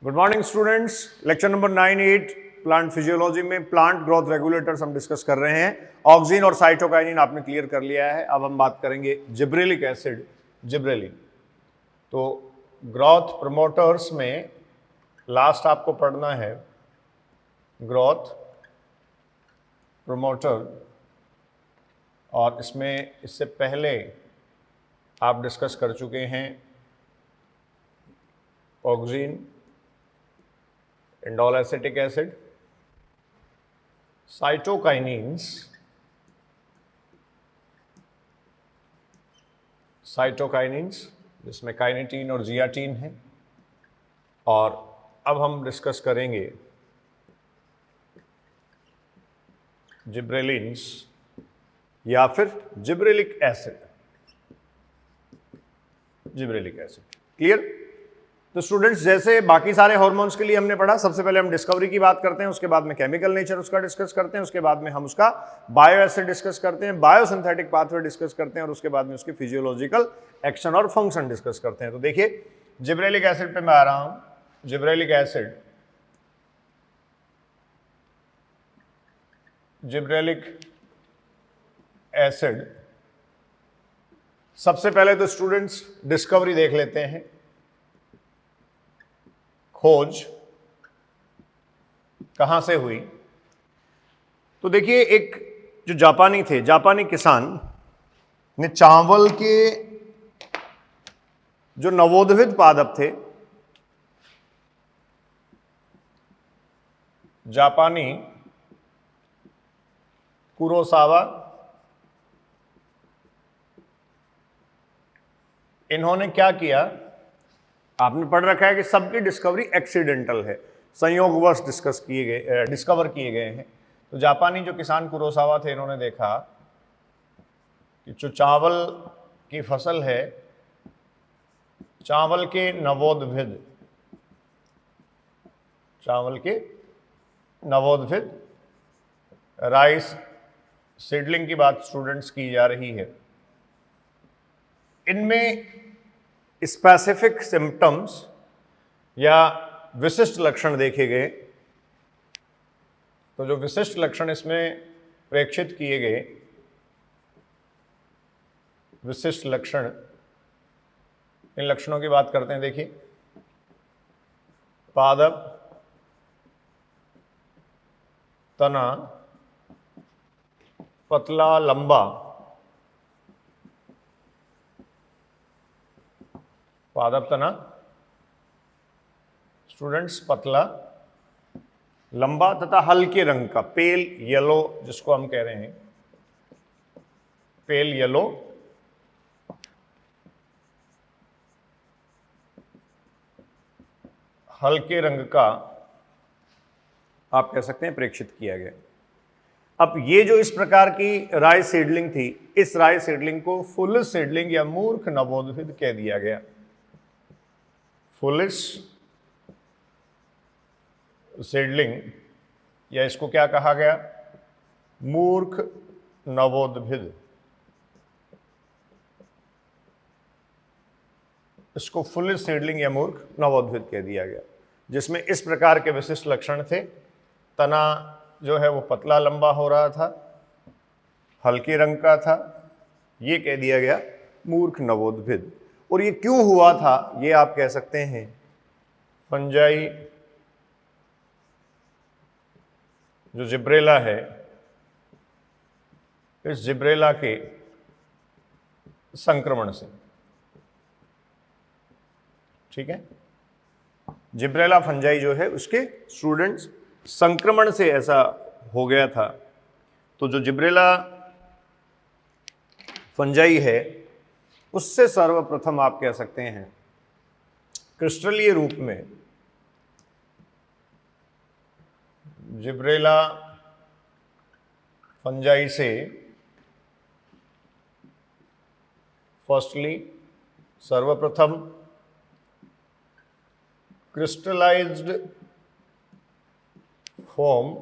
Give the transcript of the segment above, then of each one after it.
Good morning students. Lecture number 9-8 plant physiology में plant growth regulators हम discuss कर रहे हैं। ऑक्सीन और साइटोकाइनिन आपने क्लियर कर लिया है। अब हम बात करेंगे जिब्रेलिक एसिड, जिब्रेलिन। तो ग्रोथ प्रमोटर्स में लास्ट आपको पढ़ना है ग्रोथ प्रमोटर, और इसमें इससे पहले आप डिस्कस कर चुके हैं oxygen, indole acetic acid, cytokinins, जिसमें काइनेटीन और जियाटीन है। और अब हम डिस्कस करेंगे जिब्रेलिन्स या फिर जिब्रेलिक एसिड। क्लियर? तो स्टूडेंट्स, जैसे बाकी सारे हार्मोन्स के लिए हमने पढ़ा, सबसे पहले हम डिस्कवरी की बात करते हैं, उसके बाद में केमिकल नेचर उसका डिस्कस करते हैं, उसके बाद में हम उसका बायो एसिड डिस्कस करते हैं, बायोसिंथेटिक पाथवे डिस्कस करते हैं, और उसके बाद में उसकी फिजियोलॉजिकल एक्शन और फंक्शन डिस्कस करते हैं। तो देखिए, जिब्रेलिक एसिड पे मैं आ रहा हूं। जिब्रेलिक एसिड सबसे पहले तो स्टूडेंट्स डिस्कवरी देख लेते हैं। खोज कहां से हुई? तो देखिए, एक जो जापानी किसान ने चावल के जो नवोद्भिद पादप थे, जापानी कुरोसावा, इन्होंने क्या किया? आपने पढ़ रखा है कि सबकी डिस्कवरी एक्सीडेंटल है, संयोगवश डिस्कवर किए गए हैं। तो जापानी जो किसान कुरोसावा थे, इन्होंने देखा कि जो चावल की फसल है, चावल के नवोद्भिद राइस सीडलिंग की बात स्टूडेंट्स की जा रही है, इनमें स्पेसिफिक सिम्टम्स या विशिष्ट लक्षण देखे गए। तो जो विशिष्ट लक्षण इसमें प्रेक्षित किए गए, विशिष्ट लक्षण, इन लक्षणों की बात करते हैं। देखिए, पादप, तना पतला लंबा, पादप तना स्टूडेंट्स पतला लंबा तथा हल्के रंग का, पेल येलो जिसको हम कह रहे हैं, पेल येलो, हल्के रंग का आप कह सकते हैं प्रेक्षित किया गया। अब ये जो इस प्रकार की राइस सीडलिंग थी, इस राइस सीडलिंग को फुलिश सीडलिंग या मूर्ख नवोद्भिद कह दिया गया। फुलिश सीडलिंग, या इसको क्या कहा गया? मूर्ख नवोद्भिद। इसको फुलिश सीडलिंग या मूर्ख नवोद्भिद कह दिया गया, जिसमें इस प्रकार के विशिष्ट लक्षण थे। तना जो है वो पतला लंबा हो रहा था, हल्के रंग का था, ये कह दिया गया मूर्ख नवोद्भिद। और ये क्यों हुआ था, ये आप कह सकते हैं फंजाई जो जिब्रेला है, इस जिब्रेला के संक्रमण से। ठीक है, जिब्रेला फंजाई जो है उसके स्टूडेंट्स संक्रमण से ऐसा हो गया था। तो जो जिब्रेला फंजाई है, उससे सर्वप्रथम आप कह सकते हैं क्रिस्टलीय रूप में जिब्रेला फंजाई से फर्स्टली सर्वप्रथम crystallised form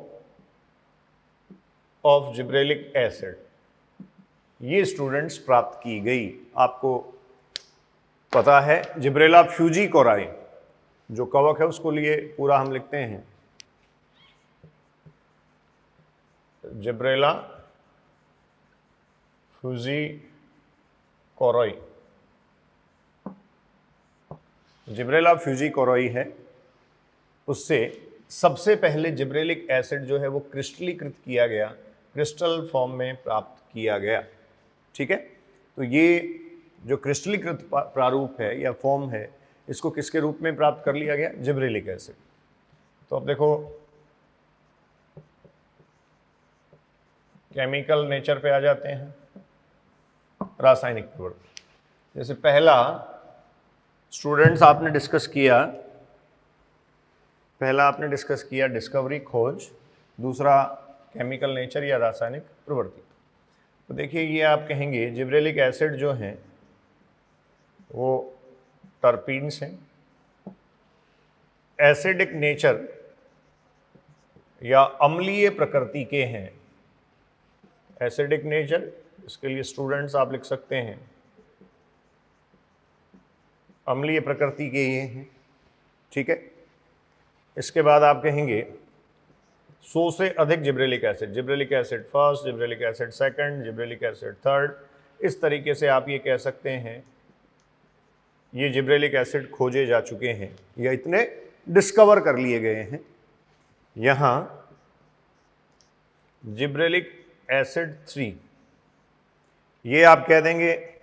of gibberellic acid, ये स्टूडेंट्स प्राप्त की गई। आपको पता है जिब्रेला फ्यूजीकोराई, जो कवक है उसको लिए पूरा हम लिखते हैं जिब्रेला फ्यूजीकोरोई। जिब्रेला फ्यूजीकोरोई है, उससे सबसे पहले जिब्रेलिक एसिड जो है वो क्रिस्टलीकृत किया गया, क्रिस्टल फॉर्म में प्राप्त किया गया। ठीक है, तो ये जो क्रिस्टलीकृत प्रारूप है या फॉर्म है, इसको किसके रूप में प्राप्त कर लिया गया? Gibberellic acid. तो अब देखो केमिकल नेचर पे आ जाते हैं, रासायनिक प्रवृत्ति। जैसे पहला स्टूडेंट्स आपने डिस्कस किया डिस्कवरी खोज, दूसरा केमिकल नेचर या रासायनिक प्रवृत्ति। तो देखिए ये आप कहेंगे जिब्रेलिक एसिड जो हैं वो टर्पीन्स हैं, एसिडिक नेचर या अम्लीय प्रकृति के हैं। एसिडिक नेचर, इसके लिए स्टूडेंट्स आप लिख सकते हैं अम्लीय प्रकृति के ये हैं। ठीक है, इसके बाद आप कहेंगे 100 से अधिक gibberellic acid, gibberellic acid first, gibberellic acid second, gibberellic acid third, इस तरीके से आप ये कह सकते हैं ये जिब्रेलिक एसिड खोजे जा चुके हैं या इतने डिस्कवर कर लिए गए हैं। यहाँ जिब्रेलिक एसिड 3, ये आप कह देंगे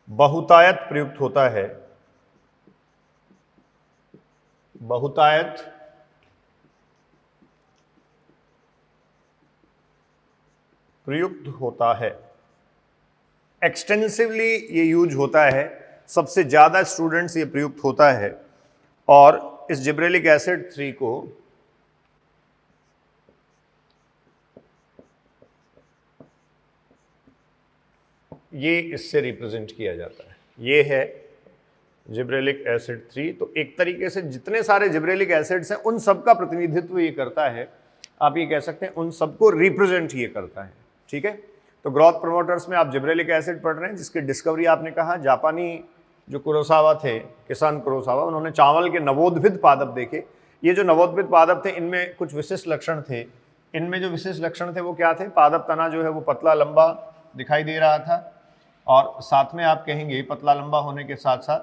बहुतायत प्रयुक्त होता है, बहुतायत प्रयुक्त होता है, एक्सटेंसिवली ये यूज होता है, सबसे ज़्यादा स्टूडेंट्स ये प्रयुक्त होता है। और इस जिब्रेलिक एसिड 3 को ये इससे रिप्रेजेंट किया जाता है, ये है जिब्रेलिक एसिड 3। तो एक तरीके से जितने सारे जिब्रेलिक एसिड्स हैं उन सब का प्रतिनिधित्व ये करता है, आप ये कह सकते हैं उन सबको रिप्रेजेंट ये करता है। ठीक है, तो ग्रोथ प्रमोटर्स में आप जिब्रेलिक एसिड पढ़ रहे हैं, जिसकी डिस्कवरी आपने कहा जापानी जो कुरोसावा थे, किसान कुरोसावा, उन्होंने चावल के नवोद्भिद पादप देखे। ये जो नवोद्भिद पादप थे इनमें कुछ विशिष्ट लक्षण थे। इनमें जो विशिष्ट लक्षण थे वो क्या थे? पादप तना जो है वो पतला लंबा दिखाई दे रहा था, और साथ में आप कहेंगे पतला लंबा होने के साथ साथ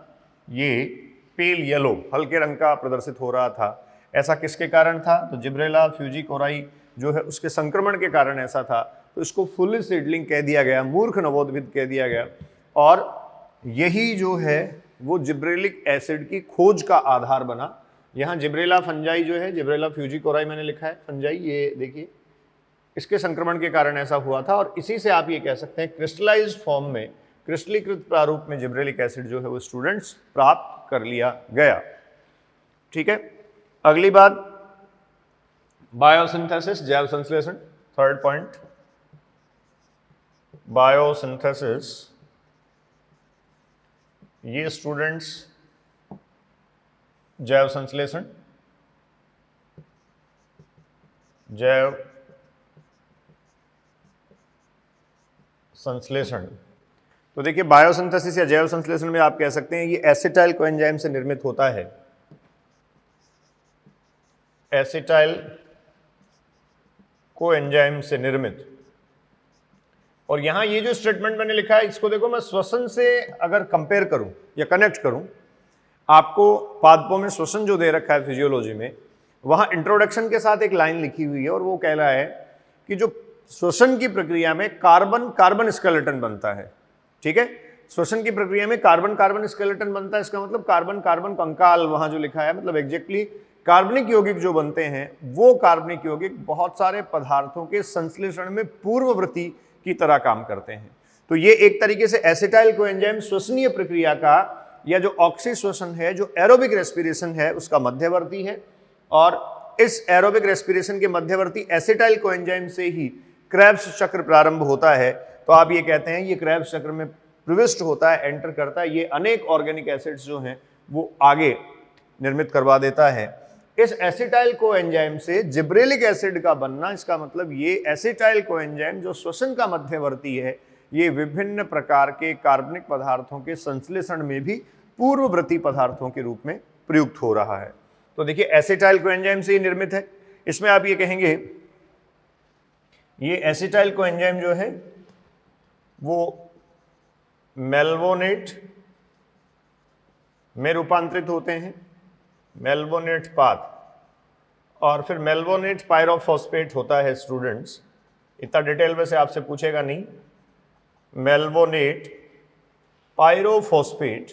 ये पेल येलो, हल्के रंग का प्रदर्शित हो रहा था। ऐसा किसके कारण था? तो जिब्रेला फ्यूजीकोरोई जो है उसके संक्रमण के कारण ऐसा था। तो इसको फुल सीडलिंग कह दिया गया, मूर्ख नवोद्भिद कह दिया गया, और यही जो है वो जिब्रेलिक एसिड की खोज का आधार बना। यहाँ जिब्रेला फंजाई जो है, जिब्रेला फ्यूजीकोरोई मैंने लिखा है फंजाई, ये देखिए इसके संक्रमण के कारण ऐसा हुआ था, और इसी से आप ये कह सकते हैं क्रिस्टलाइज्ड फॉर्म में, क्रिस्टलीकृत प्रारूप में जिब्रेलिक एसिड जो है वो स्टूडेंट्स प्राप्त कर लिया गया। ठीक है, अगली बात बायोसिंथेसिस, जैव संश्लेषण, थर्ड पॉइंट बायोसिंथेसिस। ये स्टूडेंट्स जैव संश्लेषण, जैव संश्लेषण। तो देखिए बायोसिंथेसिस या जैव संश्लेषण में आप कह सकते हैं ये एसिटाइल कोएंजाइम से निर्मित होता है, एसिटाइल कोएंजाइम से निर्मित। और यहां ये जो स्टेटमेंट मैंने लिखा है इसको देखो, मैं श्वसन से अगर कंपेयर करूं या कनेक्ट करूं, आपको पादपों में श्वसन जो दे रखा है फिजियोलॉजी में, वहां इंट्रोडक्शन के साथ एक लाइन लिखी हुई है, और वो कह रहा है कि जो श्वसन की प्रक्रिया में कार्बन कार्बन स्केलेटन बनता है। ठीक है, श्वसन की प्रक्रिया में कार्बन कार्बन स्केलेटन बनता है, इसका मतलब कार्बन कार्बन कंकाल वहां जो लिखा है, मतलब एग्जैक्टली कार्बनिक यौगिक जो बनते हैं वो कार्बनिक यौगिक बहुत सारे पदार्थों के संश्लेषण में पूर्ववर्ती की तरह काम करते हैं। तो ये एक तरीके से एसिटाइल कोएंजाइम श्वसनीय प्रक्रिया का, या जो ऑक्सी श्वसन है, जो एरोबिक रेस्पिरेशन है, उसका मध्यवर्ती है, और इस एरोबिक रेस्पिरेशन के मध्यवर्ती एसिटाइल कोएंजाइम से ही क्रेब्स चक्र प्रारंभ होता है। तो आप ये कहते हैं ये क्रेब्स चक्र में प्रविष्ट होता है, एंटर करता है, ये अनेक ऑर्गेनिक एसिड्स जो हैं वो आगे निर्मित करवा देता है। इस एसिटाइल कोएंजाइम से जिब्रेलिक एसिड का बनना, इसका मतलब ये एसिटाइल कोएंजाइम जो श्वसन का मध्यवर्ती है, ये विभिन्न प्रकार के कार्बनिक पदार्थों के संश्लेषण में भी पूर्ववर्ती पदार्थों के रूप में प्रयुक्त हो रहा है। तो देखिए एसिटाइल कोएंजाइम से ही निर्मित है। इसमें आप ये कहेंगे ये एसिटाइल कोएंजाइम जो है वो मेल्वोनेट में रूपांतरित होते हैं, मेल्वोनेट पाथ, और फिर मेल्वोनेट पायरोफॉस्फेट होता है स्टूडेंट्स, इतना डिटेल में से आपसे पूछेगा नहीं। मेल्वोनेट पायरोफॉस्फेट,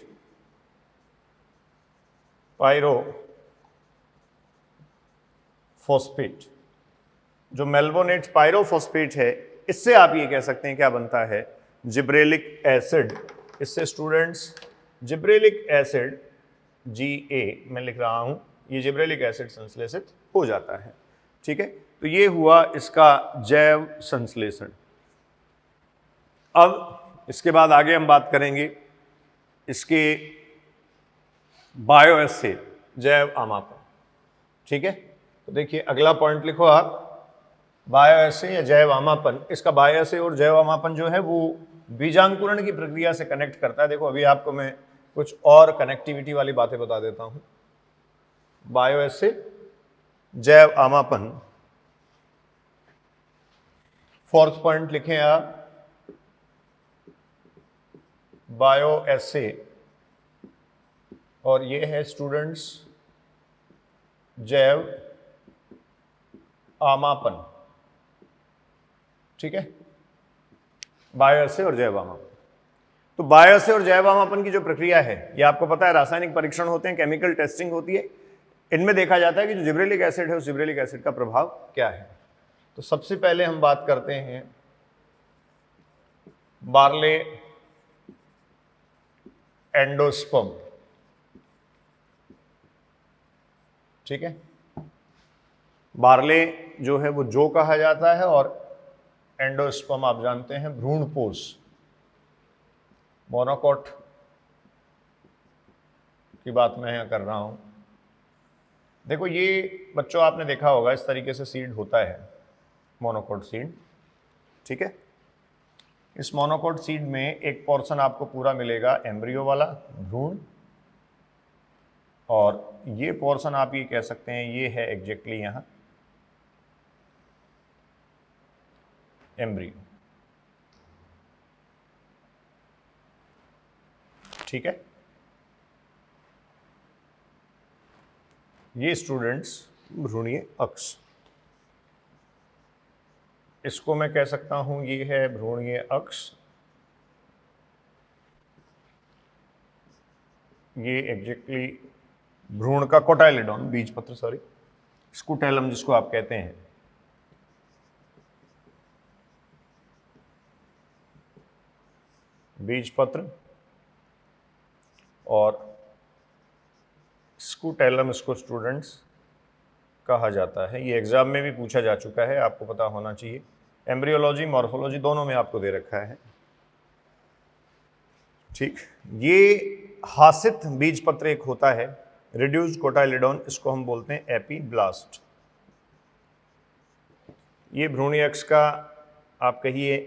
पायरोफॉस्फेट, जो मेल्वोनेट पायरोफॉस्फेट है, इससे आप ये कह सकते हैं क्या बनता है, जिब्रेलिक एसिड। इससे स्टूडेंट्स जिब्रेलिक एसिड Ga मैं लिख रहा हूं, ये जिब्रेलिक एसिड संश्लेषित हो जाता है। ठीक है, तो ये हुआ इसका जैव संश्लेषण। अब इसके बाद आगे हम बात करेंगे इसके बायोएसे, जैव आमापन। ठीक है, तो देखिए अगला पॉइंट लिखो आप, बायोएसे या जैव आमापन। इसका बायोएसे और जैव आमापन जो है वो बीजांकुरण की प्रक्रिया से कनेक्ट करता है। देखो अभी आपको मैं कुछ और कनेक्टिविटी वाली बातें बता देता हूं। बायोएसे, जैव आमापन, फोर्थ पॉइंट लिखें आप, बायोएसे, और ये है स्टूडेंट्स जैव आमापन। ठीक है, बायोएसे और जैव आमापन। तो बायोएसे और जैव आमापन की जो प्रक्रिया है, ये आपको पता है रासायनिक परीक्षण होते हैं, केमिकल टेस्टिंग होती है। इनमें देखा जाता है कि जो जिब्रेलिक एसिड है उस जिब्रेलिक एसिड का प्रभाव क्या है। तो सबसे पहले हम बात करते हैं बार्ले एंडोस्पर्म। ठीक है, बार्ले जो है वो जो कहा जाता है, और एंडोस्पर्म आप जानते हैं भ्रूणपोष, मोनोकोट की बात मैं यहां कर रहा हूं। देखो ये बच्चों आपने देखा होगा इस तरीके से सीड होता है, मोनोकोट सीड। ठीक है, इस मोनोकोट सीड में एक पोर्शन आपको पूरा मिलेगा एम्ब्रियो वाला, भ्रूण, और ये पोर्शन आप ये कह सकते हैं ये है एग्जैक्टली यहां एम्ब्रियो। ठीक है, ये स्टूडेंट्स भ्रूणीय अक्ष, इसको मैं कह सकता हूं ये है भ्रूणीय अक्ष। ये एग्जैक्टली भ्रूण का कोटाइलिडॉन, बीजपत्र, सॉरी स्कूटेलम जिसको आप कहते हैं। बीजपत्र और स्कूटेलम इसको स्टूडेंट्स कहा जाता है। ये एग्जाम में भी पूछा जा चुका है, आपको पता होना चाहिए। एम्ब्रियोलॉजी, मॉर्फोलॉजी दोनों में आपको दे रखा है। ठीक, ये हासित बीजपत्र एक होता है, रिड्यूस्ड कोटाइलिडॉन, इसको हम बोलते हैं एपीब्लास्ट। ये भ्रूणीय अक्ष का आप कहिए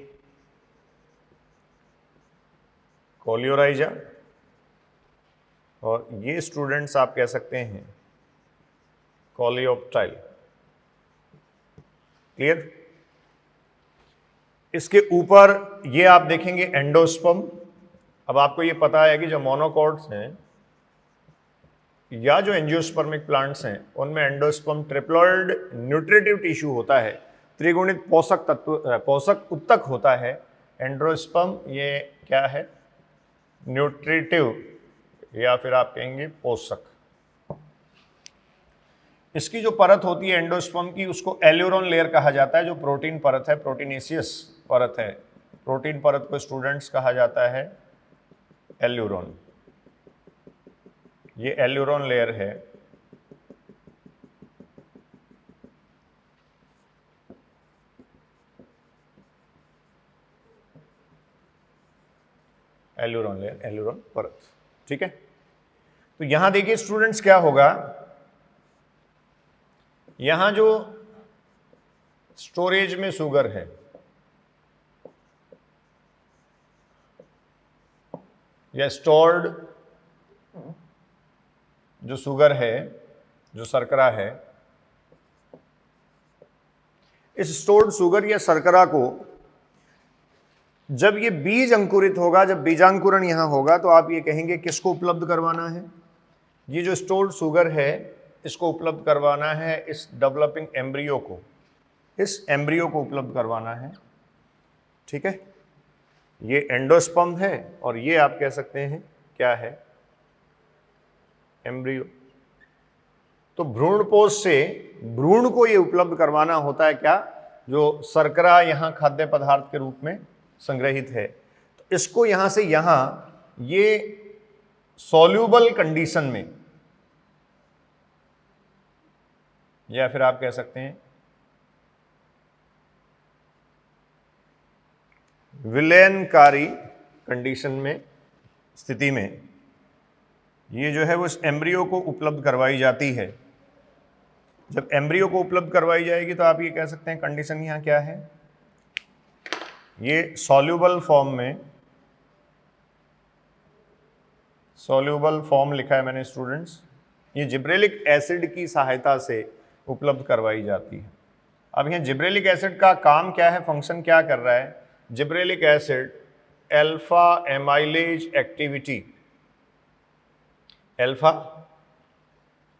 कोलियोराइजा, और ये स्टूडेंट्स आप कह सकते हैं कोलियोप्टाइल। क्लियर? इसके ऊपर ये आप देखेंगे एंडोस्पर्म। अब आपको ये पता है कि जो मोनोकॉट्स हैं या जो एंजियोस्पर्मिक प्लांट्स हैं उनमें एंडोस्पर्म ट्रिप्लॉइड न्यूट्रिटिव टिश्यू होता है, त्रिगुणित पोषक तत्व, पोषक उत्तक होता है। एंडोस्पर्म ये क्या है, न्यूट्रिटिव, या फिर आप कहेंगे पोषक। इसकी जो परत होती है एंडोस्पर्म की, उसको एल्यूरोन लेयर कहा जाता है, जो प्रोटीन परत है, प्रोटीनेशियस परत है। प्रोटीन परत को स्टूडेंट्स कहा जाता है एल्यूरोन। ये एल्यूरोन लेयर है। एल्यूरोन लेयर, एल्यूरोन परत। ठीक है, तो यहां देखिए स्टूडेंट्स क्या होगा, यहां जो स्टोरेज में शुगर है या स्टोर्ड जो शुगर है, जो शर्करा है, इस स्टोर्ड शुगर या शर्करा को जब ये बीज अंकुरित होगा, जब बीजांकुरण यहां होगा, तो आप ये कहेंगे किसको उपलब्ध करवाना है? ये जो स्टोर्ड शुगर है इसको उपलब्ध करवाना है इस डेवलपिंग एम्ब्रियो को, इस एम्ब्रियो को उपलब्ध करवाना है। ठीक है, ये एंडोस्पर्म है और ये आप कह सकते हैं क्या है? एम्ब्रियो। तो भ्रूणपोष से भ्रूण को ये उपलब्ध करवाना होता है क्या? जो शर्करा यहां खाद्य पदार्थ के रूप में संग्रहित है, तो इसको यहां से यहां ये सॉल्यूबल कंडीशन में, या फिर आप कह सकते हैं विलयनकारी कंडीशन में, स्थिति में ये जो है वो इस एम्ब्रियो को उपलब्ध करवाई जाती है। जब एम्ब्रियो को उपलब्ध करवाई जाएगी तो आप ये कह सकते हैं कंडीशन यहाँ क्या है? ये सॉल्यूबल फॉर्म में, सॉल्यूबल फॉर्म लिखा है मैंने स्टूडेंट्स, ये जिब्रेलिक एसिड की सहायता से उपलब्ध करवाई जाती है। अब यहाँ जिब्रेलिक एसिड का काम क्या है, फंक्शन क्या कर रहा है? Gibberellic acid alpha amylase activity, alpha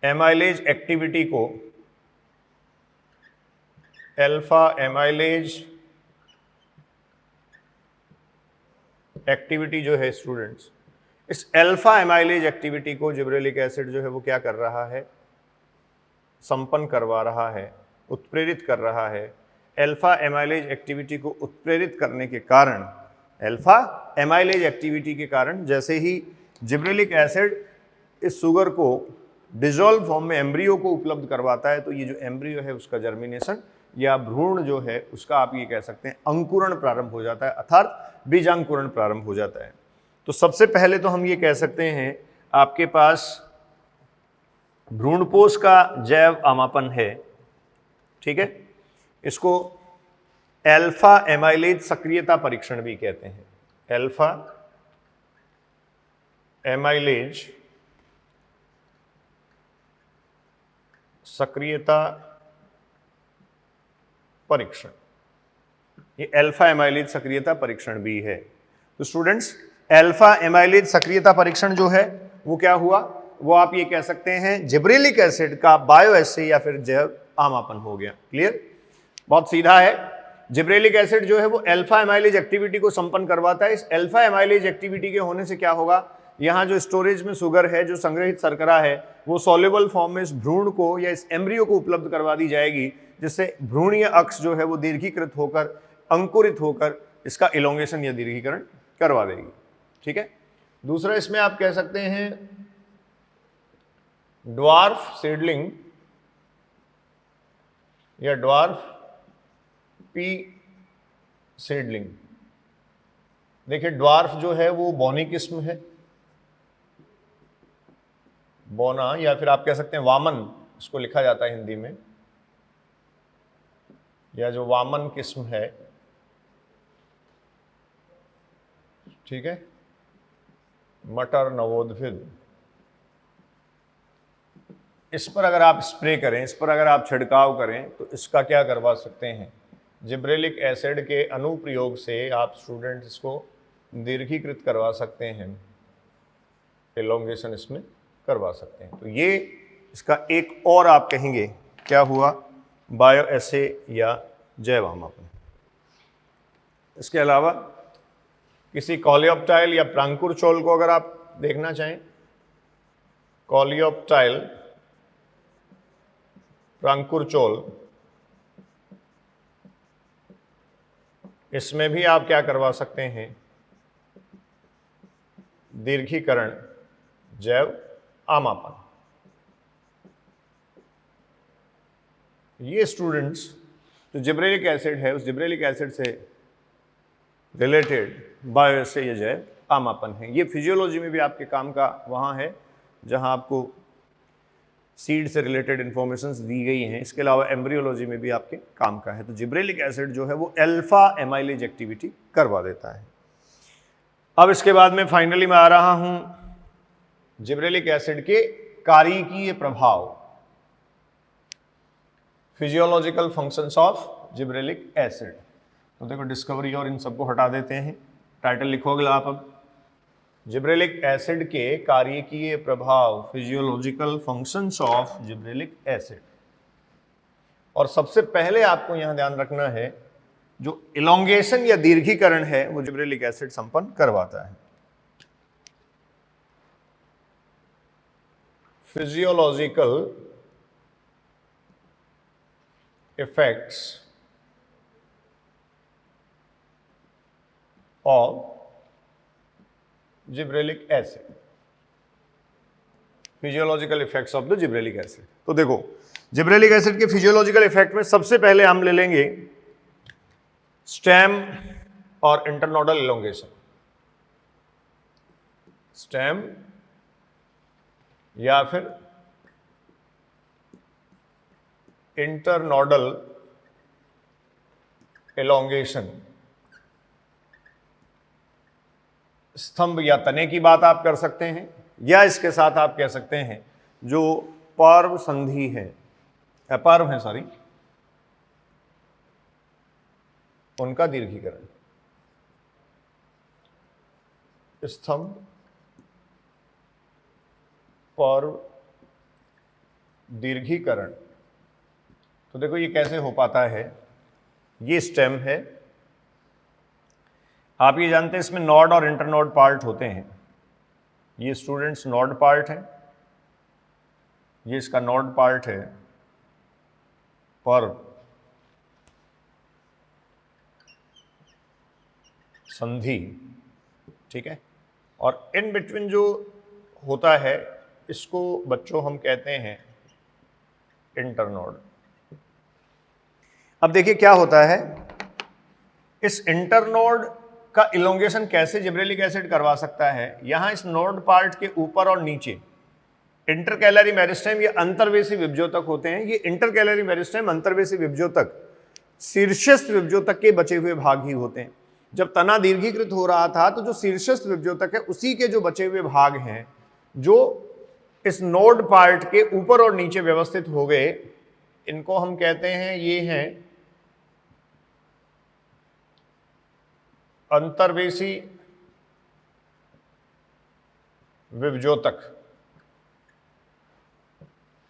amylase activity को, अल्फा एमाइलेज एक्टिविटी जो है स्टूडेंट्स, इस अल्फा एमाइलेज एक्टिविटी को जिब्रेलिक एसिड जो है वो क्या कर रहा है? संपन्न करवा रहा है, उत्प्रेरित कर रहा है। अल्फा एमाइलेज एक्टिविटी को उत्प्रेरित करने के कारण, अल्फा एमाइलेज एक्टिविटी के कारण जैसे ही जिब्रेलिक एसिड इस शुगर को डिजोल्व फॉर्म में एम्ब्रियो को उपलब्ध करवाता है, तो ये जो एम्ब्रियो है उसका जर्मिनेशन या भ्रूण जो है उसका आप ये कह सकते हैं अंकुरण प्रारंभ हो जाता है, अर्थात बीजांकुरण प्रारंभ हो जाता है। तो सबसे पहले तो हम ये कह सकते हैं आपके पास भ्रूणपोष का जैव आमापन है। ठीक है, इसको अल्फा एमाइलेज सक्रियता परीक्षण भी कहते हैं, अल्फा एमाइलेज सक्रियता परीक्षण, ये अल्फा एमाइलेज सक्रियता परीक्षण भी है। तो स्टूडेंट्स अल्फा एमाइलेज सक्रियता परीक्षण जो है वो क्या हुआ? वो आप ये कह सकते हैं जिब्रेलिक एसिड का बायोएसे या फिर जैव आमापन हो गया। क्लियर? बहुत सीधा है। जिब्रेलिक एसिड जो है वो अल्फा एमाइलेज एक्टिविटी को संपन्न करवाता है। इस अल्फा एमाइलेज एक्टिविटी के होने से क्या होगा? यहाँ जो स्टोरेज में शुगर है, जो संग्रहित शर्करा है, वो सॉल्युबल फॉर्म में इस भ्रूण को या इस एम्ब्रियो को उपलब्ध करवा दी जाएगी, जिससे भ्रूणीय अक्ष जो है वो दीर्घीकृत होकर, अंकुरित होकर इसका इलोंगेशन या दीर्घीकरण करवा देगी। ठीक है। दूसरा इसमें आप कह सकते हैं ड्वार्फ सीडलिंग या ड्वार्फ पी सीडलिंग। देखिए ड्वार्फ जो है वो बोनी किस्म है, बोना, या फिर आप कह सकते हैं वामन, इसको लिखा जाता है हिंदी में, या जो वामन किस्म है। ठीक है, मटर नवोद्भिद, इस पर अगर आप स्प्रे करें, इस पर अगर आप छिड़काव करें तो इसका क्या करवा सकते हैं? जिब्रेलिक एसिड के अनुप्रयोग से आप स्टूडेंट इसको दीर्घीकृत करवा सकते हैं, एलोंगेशन इसमें करवा सकते हैं। तो ये इसका एक और आप कहेंगे क्या हुआ? बायोएसे या जैव आमापन। इसके अलावा किसी कॉलियोप्टाइल या प्रांकुरचोल को अगर आप देखना चाहें, कॉलियोप्टाइल, प्रांकुरचोल, इसमें भी आप क्या करवा सकते हैं? दीर्घीकरण जैव आमापन। ये स्टूडेंट्स जो जिब्रेलिक एसिड है, उस जिब्रेलिक एसिड से रिलेटेड बायोएसे या जैव आमापन है। ये फिजियोलॉजी में भी आपके काम का वहाँ है जहाँ आपको सीड से रिलेटेड इंफॉर्मेशंस दी गई हैं। इसके अलावा एम्ब्रियोलॉजी में भी आपके काम का है। तो जिब्रेलिक एसिड जो है वो अल्फा एमाइलेज एक्टिविटी करवा देता है। अब इसके बाद में फाइनली मैं आ रहा हूँ जिब्रेलिक एसिड के कार्यकीय प्रभाव, physiological functions of gibberellic acid. तो देखो डिस्कवरी और इन सबको हटा देते हैं, टाइटल लिखो अगला आप अब, जिब्रेलिक एसिड के कार्यकीय प्रभाव, physiological functions of gibberellic acid. और सबसे पहले आपको यहां ध्यान रखना है जो इलोंगेशन या दीर्घीकरण है वो जिब्रेलिक एसिड संपन्न करवाता है। Physiological effects of gibberellic acid, physiological effects of the gibberellic acid. तो देखो जिब्रेलिक एसिड के फिजियोलॉजिकल इफेक्ट में सबसे पहले हम ले लेंगे स्टेम और इंटरनोडल इलोंगेशन। स्टेम या फिर इंटरनोडल इलोंगेशन, स्तंभ या तने की बात आप कर सकते हैं, या इसके साथ आप कह सकते हैं जो पर्व संधि है, पर्व है सॉरी, उनका दीर्घीकरण। स्तंभ, पर्व, दीर्घीकरण। तो देखो ये कैसे हो पाता है, ये स्टेम है, आप ये जानते हैं इसमें नोड और इंटरनोड पार्ट होते हैं। ये स्टूडेंट्स नोड पार्ट है, ये इसका नोड पार्ट है, पर्व, संधि, ठीक है। और इन बिटवीन जो होता है इसको बच्चों हम कहते हैं इंटरनोड। अब देखिए क्या होता है, इस इंटरनोड का इलोंगेशन कैसे जिब्रेलिक एसिड करवा सकता है। यहां इस नोड पार्ट के ऊपर और नीचे इंटरकैलरी मेरिस्टेम या अंतर्वेशी विभजोतक होते हैं। ये इंटरकैलरी मेरिस्टेम, अंतर्वेशी विभजोतक शीर्षस्थ विभजोतक के बचे हुए भाग ही होते हैं। जब तना दीर्घीकृत हो रहा था तो जो शीर्षस्थ विभजोतक है उसी के जो बचे हुए भाग हैं जो इस नोड पार्ट के ऊपर और नीचे व्यवस्थित हो गए, इनको हम कहते हैं, ये हैं अंतर्वेशी विभजोतक,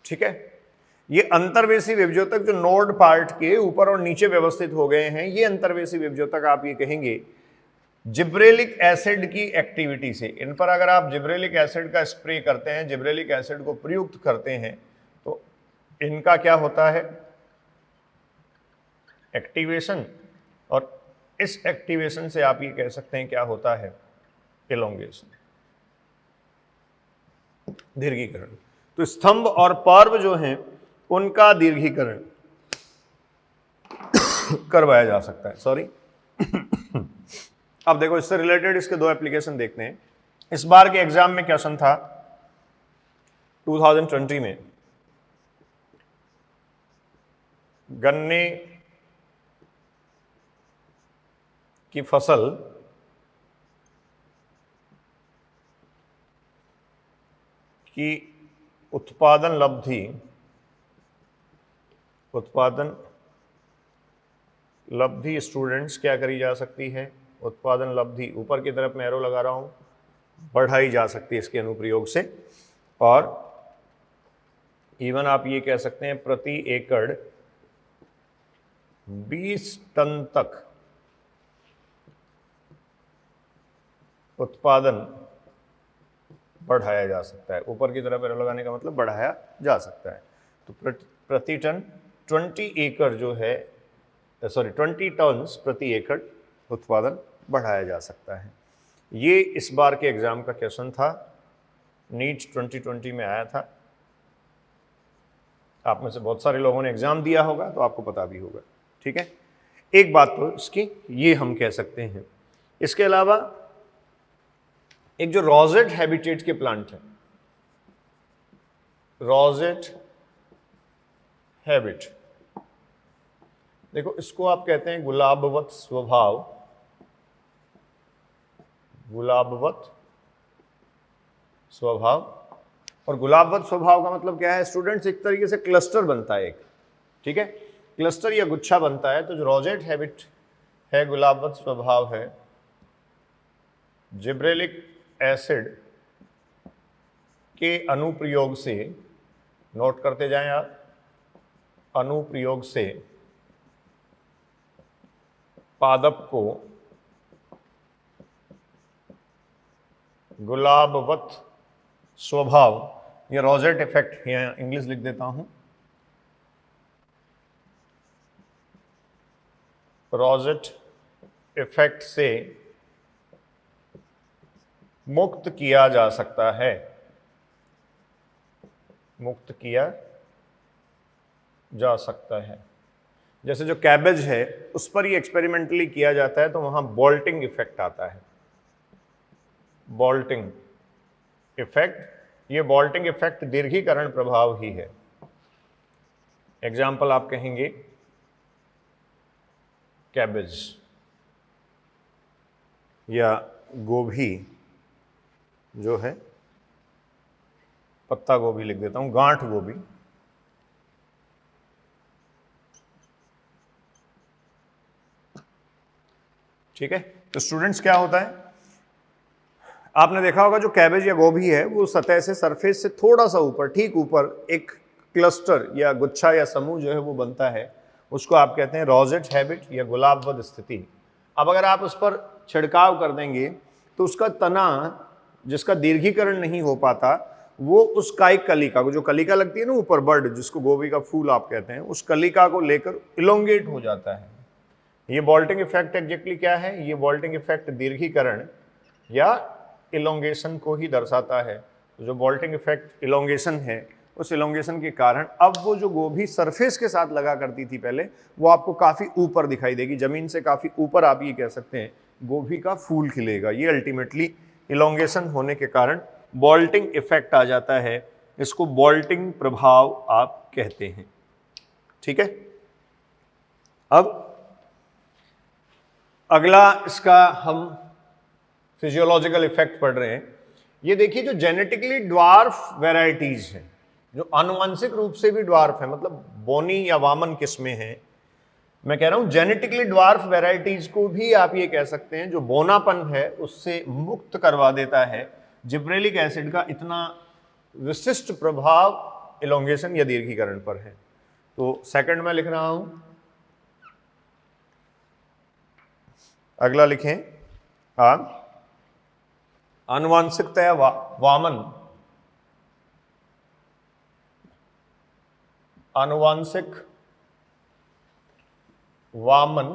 ठीक है। ये अंतर्वेशी विभजोतक जो नोड पार्ट के ऊपर और नीचे व्यवस्थित हो गए हैं, ये अंतर्वेशी विभजोतक आप ये कहेंगे जिब्रेलिक एसिड की एक्टिविटी से, इन पर अगर आप जिब्रेलिक एसिड का स्प्रे करते हैं, जिब्रेलिक एसिड को प्रयुक्त करते हैं, तो इनका क्या होता है, एक्टिवेशन। और इस एक्टिवेशन से आप ये कह सकते हैं क्या होता है, इलोंगेशन, दीर्घीकरण। तो स्तंभ और पर्व जो हैं उनका दीर्घीकरण करवाया जा सकता है। सॉरी अब देखो इससे रिलेटेड इसके दो एप्लीकेशन देखते हैं। इस बार के एग्जाम में क्वेश्चन था 2020 में, गन्ने की फसल की उत्पादन लब्धि स्टूडेंट्स क्या करी जा सकती है, उत्पादन लब्धि, ऊपर की तरफ मैं एरो लगा रहा हूं, बढ़ाई जा सकती है इसके अनुप्रयोग से। और इवन आप ये कह सकते हैं प्रति एकड़ 20 टन तक उत्पादन बढ़ाया जा सकता है। ऊपर की तरफ एरो लगाने का मतलब बढ़ाया जा सकता है। तो प्रति टन 20 एकड़ जो है, सॉरी 20 टन्स प्रति एकड़ उत्पादन बढ़ाया जा सकता है। ये इस बार के एग्जाम का क्वेश्चन था, नीट 2020 में आया था। आप में से बहुत सारे लोगों ने एग्जाम दिया होगा तो आपको पता भी होगा, ठीक है। एक बात तो इसकी ये हम कह सकते हैं। इसके अलावा एक जो रोजेट हैबिटेट के प्लांट है, रोजेट हैबिट, देखो इसको आप कहते हैं गुलाबवत स्वभाव, गुलाबवत स्वभाव। और गुलाबवत स्वभाव का मतलब क्या है स्टूडेंट्स, एक तरीके से क्लस्टर बनता है एक, ठीक है, क्लस्टर या गुच्छा बनता है। तो जो रोजेट हैबिट है, गुलाबवत स्वभाव है, जिब्रेलिक एसिड के अनुप्रयोग से, नोट करते जाएं आप, अनुप्रयोग से पादप को गुलाबवत स्वभाव, ये रोजेट इफेक्ट, यहाँ इंग्लिश लिख देता हूं, रोजेट इफेक्ट से मुक्त किया जा सकता है, मुक्त किया जा सकता है। जैसे जो कैबेज है उस पर ये एक्सपेरिमेंटली किया जाता है, तो वहां बॉल्टिंग इफेक्ट आता है, बॉल्टिंग इफेक्ट। ये बॉल्टिंग इफेक्ट दीर्घीकरण प्रभाव ही है। एग्जाम्पल आप कहेंगे कैबेज या गोभी जो है, पत्ता गोभी लिख देता हूं, गांठ गोभी, ठीक है। तो स्टूडेंट्स क्या होता है, आपने देखा होगा जो कैबेज या गोभी है वो सतह से, सरफेस से थोड़ा सा ऊपर, ठीक ऊपर एक क्लस्टर या गुच्छा या समूह जो है वो बनता है, उसको आप कहते हैं रोजेट हैबिट या गुलाबवत स्थिति। अब अगर आप उस पर छिड़काव कर देंगे तो उसका तना जिसका दीर्घीकरण नहीं हो पाता, वो उस कायिक कलिका को, जो कलिका लगती है ना ऊपर, बर्ड जिसको गोभी का फूल आप कहते हैं, उस कलिका को लेकर इलोंगेट हो जाता है। ये बॉल्टिंग इफेक्ट एग्जैक्टली क्या है, ये बॉल्टिंग इफेक्ट दीर्घीकरण या इलोंगेशन को ही दर्शाता है। तो जो बॉल्टिंग इफेक्ट इलोंगेशन है, उस इलोंगेशन के कारण अब वो जो गोभी सरफेस के साथ लगा करती थी पहले, वो आपको काफ़ी ऊपर दिखाई देगी, ज़मीन से काफ़ी ऊपर आप ये कह सकते हैं गोभी का फूल खिलेगा। ये अल्टीमेटली इलोंगेशन होने के कारण बॉल्टिंग इफेक्ट आ जाता है, इसको बॉल्टिंग प्रभाव आप कहते हैं, ठीक है। अब अगला इसका हम फिजियोलॉजिकल इफेक्ट पढ़ रहे हैं। ये देखिए जो जेनेटिकली ड्वार्फ वेराइटीज हैं, जो आनुवंशिक रूप से भी ड्वार्फ है, मतलब बोनी या वामन किस्में हैं, मैं कह रहा हूं जेनेटिकली ड्वार्फ वेराइटीज को भी आप ये कह सकते हैं, जो बोनापन है उससे मुक्त करवा देता है। जिब्रेलिक एसिड का इतना विशिष्ट प्रभाव इलोंगेशन या दीर्घीकरण पर है। तो सेकंड में लिख रहा हूं, अगला लिखें आप, आनुवांशिकतया वामन, आनुवांशिक वामन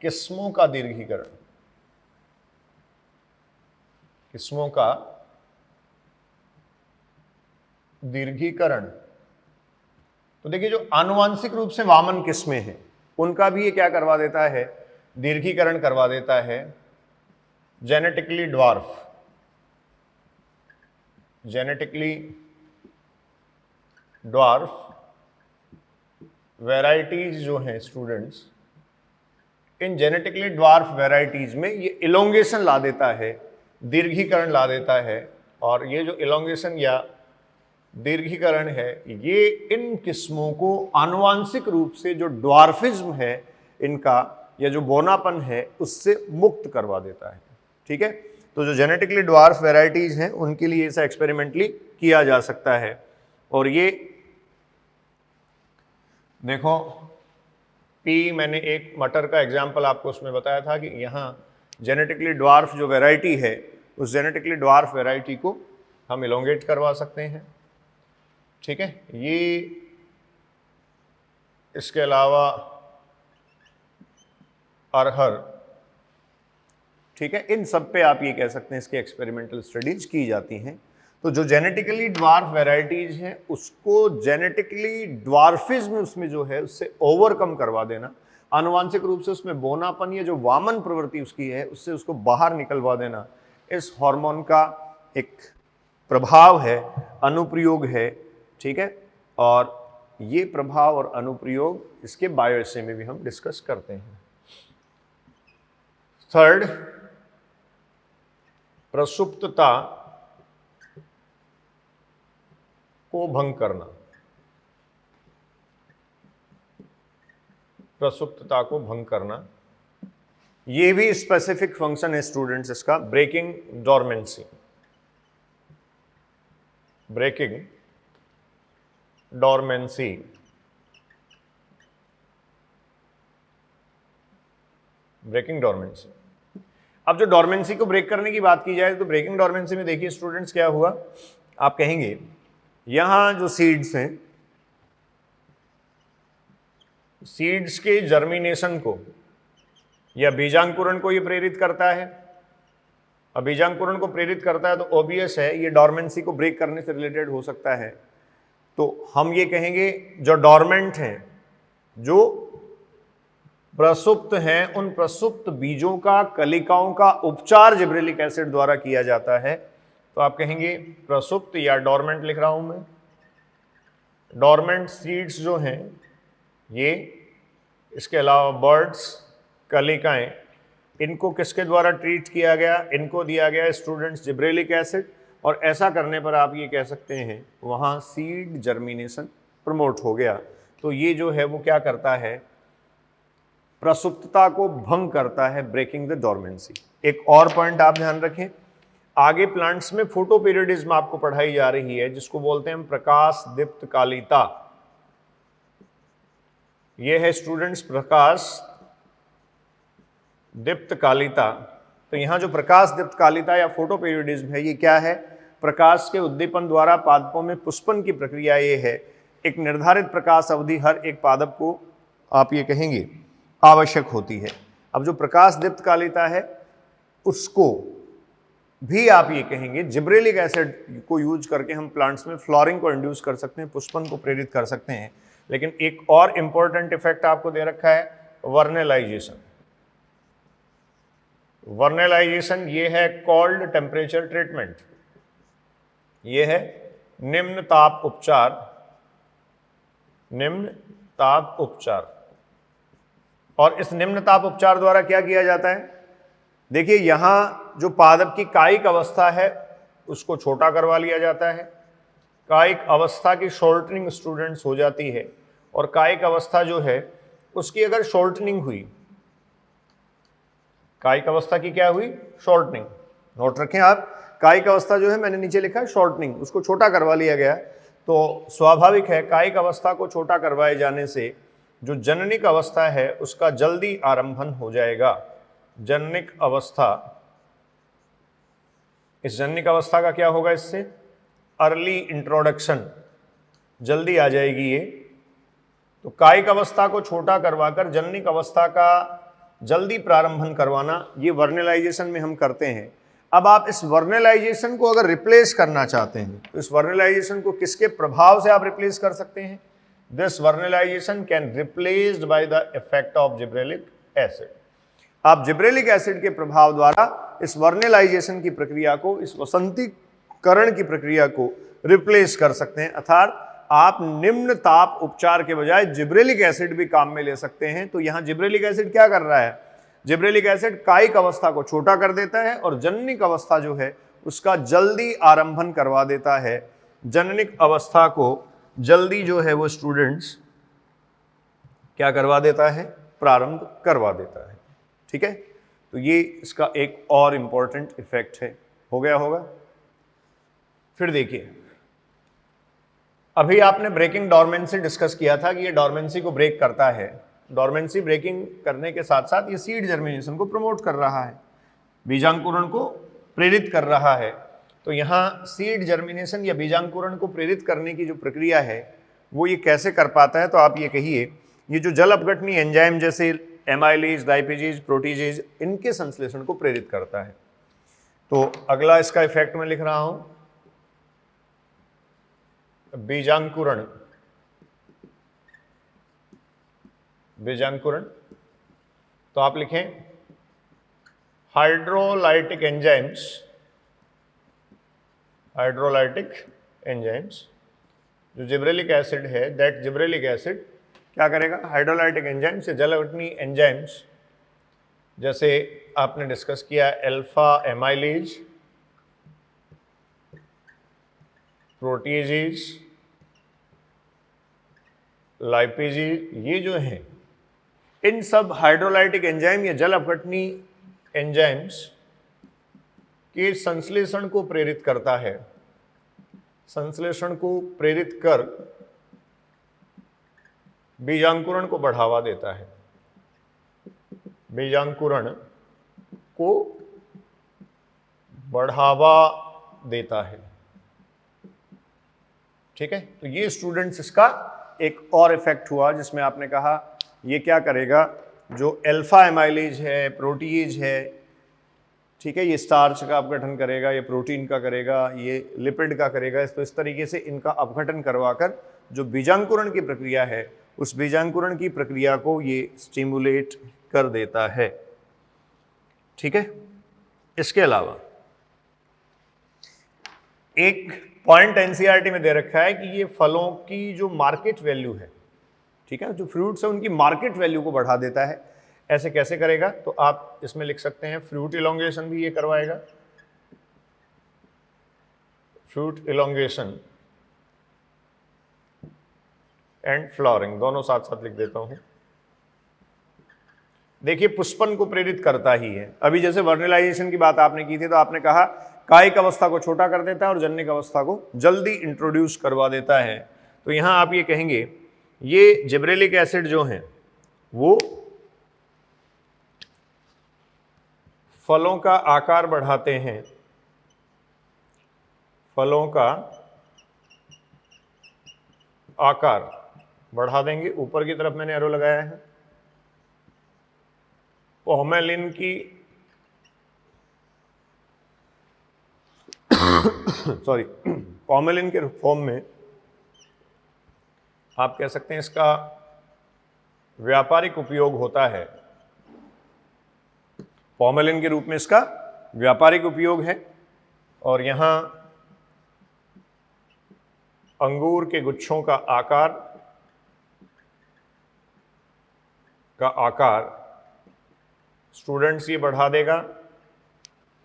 किस्मों का दीर्घीकरण, किस्मों का दीर्घीकरण। तो देखिए जो आनुवांशिक रूप से वामन किस्में हैं उनका भी ये क्या करवा देता है, दीर्घीकरण करवा देता है। Genetically dwarf, genetically dwarf varieties जो हैं स्टूडेंट्स, इन जेनेटिकली ड्वार्फ वैरायटीज में ये इलोंगेशन ला देता है, दीर्घीकरण ला देता है। और ये जो इलोंगेशन या दीर्घीकरण है, ये इन किस्मों को आनुवांशिक रूप से जो ड्वार्फिज्म है इनका, या जो बोनापन है, उससे मुक्त करवा देता है, ठीक है। तो जो जेनेटिकली ड्वार्फ वैरायटीज हैं उनके लिए ऐसा एक्सपेरिमेंटली किया जा सकता है। और ये देखो पी, मैंने एक मटर का एग्जाम्पल आपको उसमें बताया था कि यहाँ जेनेटिकली ड्वार्फ जो वैरायटी है, उस जेनेटिकली ड्वार्फ वैरायटी को हम इलोंगेट करवा सकते हैं, ठीक है। ये इसके अलावा अरहर, ठीक है, इन सब पे आप ये कह सकते हैं इसकी एक्सपेरिमेंटल स्टडीज की जाती हैं। तो जो जेनेटिकली ड्वार्फ वैरायटीज हैं उसको जेनेटिकली ड्वार्फिज्म उसमें जो है उससे ओवरकम करवा देना, आनुवांशिक रूप से उसमें बोनापन या जो वामन प्रवृत्ति उसकी है उससे उसको बाहर निकलवा देना, इस हार्मोन का एक प्रभाव है, अनुप्रयोग है, ठीक है। और ये प्रभाव और अनुप्रयोग इसके बायोएसे में भी हम डिस्कस करते हैं। थर्ड, प्रसुप्तता को भंग करना, प्रसुप्तता को भंग करना, ये भी स्पेसिफिक फंक्शन है स्टूडेंट्स इसका, breaking dormancy, breaking dormancy. Breaking dormancy. अब जो डोरमेंसी को ब्रेक करने की बात की जाए तो ब्रेकिंग डोरमेंसी में देखिए स्टूडेंट्स क्या हुआ, आप कहेंगे यहां जो सीड्स हैं, सीड्स के जर्मिनेशन को या बीजांकुरण को ये प्रेरित करता है। अब बीजांकुरण को प्रेरित करता है तो ऑब्वियस है ये डोरमेंसी को ब्रेक करने से रिलेटेड हो सकता है। तो हम ये कहेंगे जो डोरमेंट हैं, जो प्रसुप्त हैं, उन प्रसुप्त बीजों का, कलिकाओं का उपचार जिब्रेलिक एसिड द्वारा किया जाता है। तो आप कहेंगे प्रसुप्त या डोरमेंट लिख रहा हूं मैं, डोरमेंट सीड्स जो हैं ये, इसके अलावा बर्ड्स, कलिकाएं, इनको किसके द्वारा ट्रीट किया गया, इनको दिया गया स्टूडेंट्स जिब्रेलिक एसिड, और ऐसा करने पर आप ये कह सकते हैं वहाँ सीड जर्मिनेशन प्रमोट हो गया। तो ये जो है वो क्या करता है, प्रसुप्तता को भंग करता है, ब्रेकिंग द डोरमेंसी। एक और पॉइंट आप ध्यान रखें, आगे प्लांट्स में फोटोपीरियडिज्म आपको पढ़ाई जा रही है, जिसको बोलते हैं प्रकाश दीप्त कालिता। यह है स्टूडेंट्स प्रकाश दीप्त कालिता। तो यहां जो प्रकाश दीप्त कालिता या फोटोपीरियडिज्म है, ये क्या है, प्रकाश के उद्दीपन द्वारा पादपों में पुष्पन की प्रक्रिया ये है। एक निर्धारित प्रकाश अवधि हर एक पादप को आप ये कहेंगे आवश्यक होती है। अब जो प्रकाश दीप्त कालिता है उसको भी आप ये कहेंगे जिब्रेलिक एसिड को यूज करके हम प्लांट्स में फ्लोरिंग को इंड्यूस कर सकते हैं, पुष्पन को प्रेरित कर सकते हैं। लेकिन एक और इंपॉर्टेंट इफेक्ट आपको दे रखा है, वर्नेलाइजेशन। वर्नेलाइजेशन ये है कोल्ड टेम्परेचर ट्रीटमेंट, ये है निम्न ताप उपचार, निम्न ताप उपचार। और इस निम्न ताप उपचार द्वारा क्या किया जाता है, देखिए यहां जो पादप की कायिक अवस्था है उसको छोटा करवा लिया जाता है, कायिक अवस्था की शॉर्टनिंग स्टूडेंट्स हो जाती है। और कायिक अवस्था जो है उसकी अगर शॉर्टनिंग हुई, कायिक अवस्था की क्या हुई, शॉर्टनिंग, नोट रखें आप, कायिक अवस्था जो है मैंने नीचे लिखा है शॉर्टनिंग, उसको छोटा करवा लिया गया। तो स्वाभाविक है कायिक अवस्था को छोटा करवाए जाने से जो जननिक अवस्था है उसका जल्दी आरंभन हो जाएगा। जननिक अवस्था, इस जननिक अवस्था का क्या होगा, इससे अर्ली इंट्रोडक्शन, जल्दी आ जाएगी ये। तो कायिक अवस्था को छोटा करवाकर जननिक अवस्था का जल्दी प्रारंभन करवाना, ये वर्नेलाइजेशन में हम करते हैं। अब आप इस वर्नेलाइजेशन को अगर रिप्लेस करना चाहते हैं तो इस वर्नेलाइजेशन को किसके प्रभाव से आप रिप्लेस कर सकते हैं, this vernalisation can replaced by the effect of gibberellic acid. आप जिब्रेलिक एसिड के प्रभाव द्वारा इस वर्नेलाइजेशन की प्रक्रिया को, इस वसंतीकरण की प्रक्रिया को रिप्लेस कर सकते हैं। अर्थात आप निम्न ताप उपचार के बजाय जिब्रेलिक एसिड भी काम में ले सकते हैं। तो यहां जिब्रेलिक एसिड क्या कर रहा है, जिब्रेलिक एसिड कायिक अवस्था को छोटा कर देता है और जननिक अवस्था जो है उसका जल्दी आरंभन करवा देता है। जननिक अवस्था को जल्दी जो है वो स्टूडेंट्स क्या करवा देता है, प्रारंभ करवा देता है। ठीक है, तो ये इसका एक और इंपॉर्टेंट इफेक्ट है। हो गया होगा। फिर देखिए, अभी आपने ब्रेकिंग डोरमेंसी डिस्कस किया था कि ये डोरमेंसी को ब्रेक करता है। डोरमेंसी ब्रेकिंग करने के साथ साथ ये सीड जर्मिनेशन को प्रमोट कर रहा है, बीजांकुरण को प्रेरित कर रहा है। तो यहाँ सीड जर्मिनेशन या बीजांकुरण को प्रेरित करने की जो प्रक्रिया है वो ये कैसे कर पाता है, तो आप ये कहिए ये जो जल अपघटनी एंजाइम जैसे एमाइलेज, डाइपेजेज, प्रोटीजेज, इनके संश्लेषण को प्रेरित करता है। तो अगला इसका इफेक्ट मैं लिख रहा हूं, बीजांकुरण, बीजांकुरण। तो आप लिखें हाइड्रोलाइटिक एंजाइम्स, हाइड्रोलाइटिक एंजाइम्स, जो जिब्रेलिक एसिड है, दैट जिब्रेलिक एसिड क्या करेगा, हाइड्रोलाइटिक एंजाइम्स या जल अपघटनी एंजाइम्स, जैसे आपने डिस्कस किया अल्फा एमाइलेज, प्रोटीजेज, लाइपेजी, ये जो है इन सब हाइड्रोलाइटिक एंजाइम या जल अपघटनी एंजाइम्स के संश्लेषण को प्रेरित करता है, संश्लेषण को प्रेरित कर बीजांकुरण को बढ़ावा देता है, बीजांकुरण को बढ़ावा देता है। ठीक है, तो ये स्टूडेंट्स इसका एक और इफेक्ट हुआ जिसमें आपने कहा ये क्या करेगा, जो अल्फा एमाइलेज है, प्रोटीएज है, ठीक है, ये स्टार्च का अपघटन करेगा, ये प्रोटीन का करेगा, ये लिपिड का करेगा। तो इस तरीके से इनका अपघटन करवाकर जो बीजांकुरण की प्रक्रिया है उस बीजांकुरण की प्रक्रिया को ये स्टिमुलेट कर देता है। ठीक है, इसके अलावा एक पॉइंट एनसीईआरटी में दे रखा है कि ये फलों की जो मार्केट वैल्यू है, ठीक है, जो फ्रूट्स है उनकी मार्केट वैल्यू को बढ़ा देता है। ऐसे कैसे करेगा, तो आप इसमें लिख सकते हैं फ्रूट इलोंगेशन भी ये करवाएगा, फ्रूट इलोंगेशन एंड फ्लावरिंग, दोनों साथ साथ लिख देता हूं। देखिए पुष्पन को प्रेरित करता ही है। अभी जैसे वर्निलाइजेशन की बात आपने की थी तो आपने कहा कायिक अवस्था को छोटा कर देता है और जन्निक अवस्था को जल्दी इंट्रोड्यूस करवा देता है। तो यहां आप ये कहेंगे ये जिब्रेलिक एसिड जो है वो फलों का आकार बढ़ाते हैं, फलों का आकार बढ़ा देंगे। ऊपर की तरफ मैंने एरो लगाया है। पोमेलिन की सॉरी पोमेलिन के फॉर्म में आप कह सकते हैं इसका व्यापारिक उपयोग होता है, पोमेलिन के रूप में इसका व्यापारिक उपयोग है। और यहां अंगूर के गुच्छों का आकार स्टूडेंट्स ये बढ़ा देगा।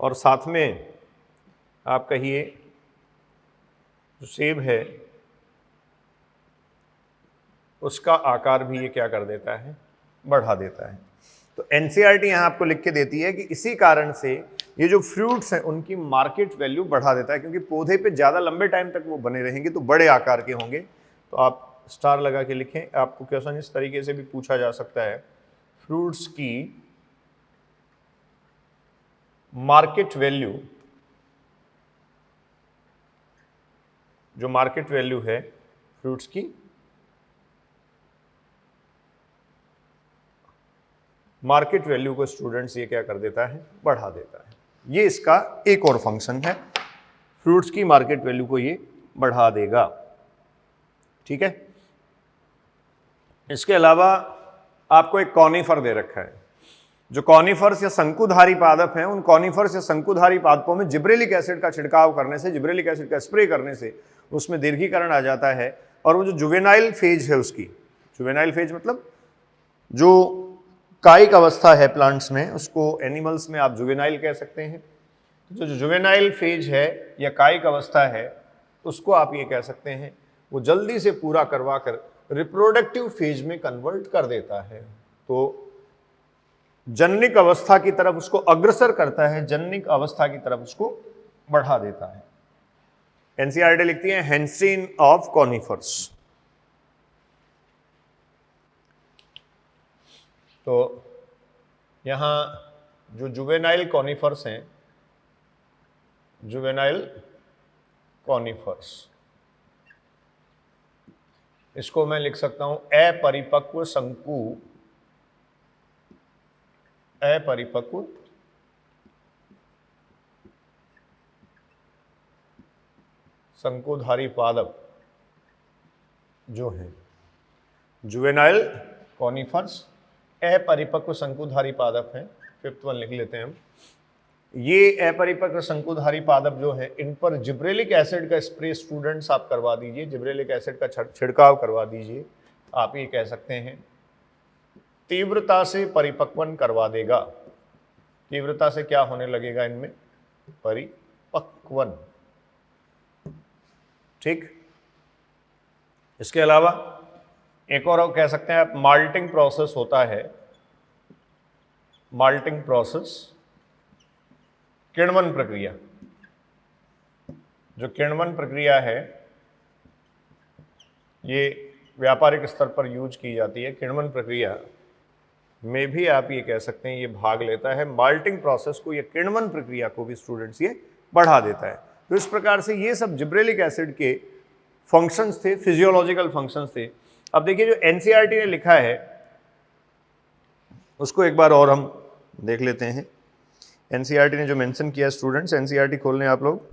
और साथ में आप कहिए जो सेब है उसका आकार भी ये क्या कर देता है, बढ़ा देता है। तो एनसीईआरटी यहां आपको लिख के देती है कि इसी कारण से ये जो फ्रूट्स हैं उनकी मार्केट वैल्यू बढ़ा देता है, क्योंकि पौधे पे ज़्यादा लंबे टाइम तक वो बने रहेंगे तो बड़े आकार के होंगे। तो आप स्टार लगा के लिखें। आपको क्वेश्चन इस तरीके से भी पूछा जा सकता है, फ्रूट्स की मार्केट वैल्यू, जो मार्केट वैल्यू है फ्रूट्स की, मार्केट वैल्यू को स्टूडेंट्स ये क्या कर देता है, बढ़ा देता है। ये इसका एक और फंक्शन है, फ्रूट्स की मार्केट वैल्यू को ये बढ़ा देगा। ठीक है, इसके अलावा आपको एक कॉनिफर दे रखा है। जो कॉनिफर्स या शंकुधारी पादप हैं उन कॉनिफर्स या शंकुधारी पादपों में जिब्रेलिक एसिड का छिड़काव करने से, जिब्रेलिक एसिड का स्प्रे करने से उसमें दीर्घीकरण आ जाता है। और वो जो जुवेनाइल फेज है उसकी, जुवेनाइल फेज मतलब जो कायिक अवस्था है प्लांट्स में, उसको एनिमल्स में आप जुवेनाइल कह सकते हैं। तो जो जुवेनाइल फेज है या कायिक अवस्था है उसको आप ये कह सकते हैं वो जल्दी से पूरा करवा कर रिप्रोडक्टिव फेज में कन्वर्ट कर देता है। तो जन्निक अवस्था की तरफ उसको अग्रसर करता है, जन्निक अवस्था की तरफ उसको बढ़ा देता है। एनसीईआरटी लिखती है हेंस्टीन ऑफ कॉनिफर्स। तो यहां जो जुवेनाइल कॉनिफर्स हैं, जुवेनाइल कॉनिफर्स, इसको मैं लिख सकता हूं अपरिपक्व शंकु, अपरिपक्व शंकुधारी पादप जो है, जुवेनाइल कॉनिफर्स अपरिपक्व शंकुधारी पादप हैं। 5th वन लिख लेते हैं हम। ये अपरिपक्व शंकुधारी पादप जो है इन पर जिब्रेलिक एसिड का स्प्रे स्टूडेंट्स आप करवा दीजिए, जिब्रेलिक एसिड का छिड़काव करवा दीजिए। आप ये कह सकते हैं तीव्रता से परिपक्वन करवा देगा। तीव्रता से क्या होने लगेगा इनमें, परिपक्वन। ठीक, इसके अलावा एक और कह सकते हैं आप माल्टिंग प्रोसेस होता है, माल्टिंग प्रोसेस, किण्वन प्रक्रिया। जो किण्वन प्रक्रिया है ये व्यापारिक स्तर पर यूज की जाती है। किण्वन प्रक्रिया में भी आप ये कह सकते हैं ये भाग लेता है। माल्टिंग प्रोसेस को, ये किण्वन प्रक्रिया को भी स्टूडेंट्स ये बढ़ा देता है। तो इस प्रकार से ये सब जिब्रेलिक एसिड के फंक्शंस थे, फिजियोलॉजिकल फंक्शंस थे। अब देखिए जो एनसीईआरटी ने लिखा है उसको एक बार और हम देख लेते हैं। एनसीईआरटी ने जो मेंशन किया स्टूडेंट्स, एनसीईआरटी खोल लें आप लोग।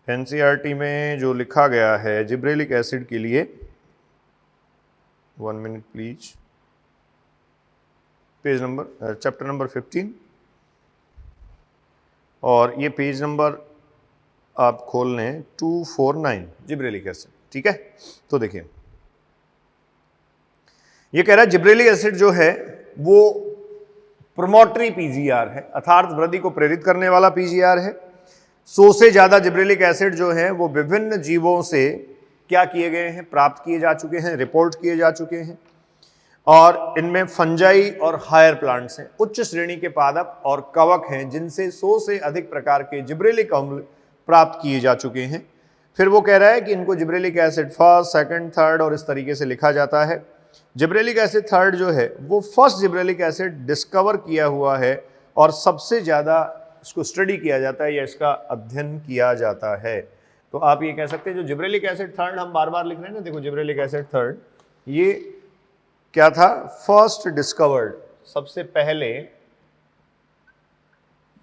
एनसीईआरटी में जो लिखा गया है जिब्रेलिक एसिड के लिए, 1 minute please, page number, chapter number 15, और ये पेज नंबर आप खोल लें 249, जिब्रेलिक एसिड। ठीक है, तो देखिए ये कह रहा है जिब्रेलिक एसिड जो है वो प्रोमोटरी पीजीआर है, अर्थात वृद्धि को प्रेरित करने वाला पीजीआर है। 100 से ज्यादा जिब्रेलिक एसिड जो है वो विभिन्न जीवों से क्या किए गए हैं, प्राप्त किए जा चुके हैं, रिपोर्ट किए जा चुके हैं, और इनमें फंजाई और हायर प्लांट्स हैं, उच्च श्रेणी के पादप और कवक हैं जिनसे 100 से अधिक प्रकार के जिब्रेलिक अम्ल प्राप्त किए जा चुके हैं। फिर वो कह रहा है कि इनको gibberellic acid first, second, third और इस तरीके से लिखा जाता है। जिब्रेलिक एसिड थर्ड जो है वो फर्स्ट जिब्रेलिक एसिड डिस्कवर किया हुआ है और सबसे ज़्यादा इसको स्टडी किया जाता है या इसका अध्ययन किया जाता है। तो आप ये कह सकते हैं जो जिब्रेलिक एसिड थर्ड हम बार बार लिख रहे हैं ना, देखो जिब्रेलिक एसिड थर्ड ये क्या था, फर्स्ट डिस्कवर्ड, सबसे पहले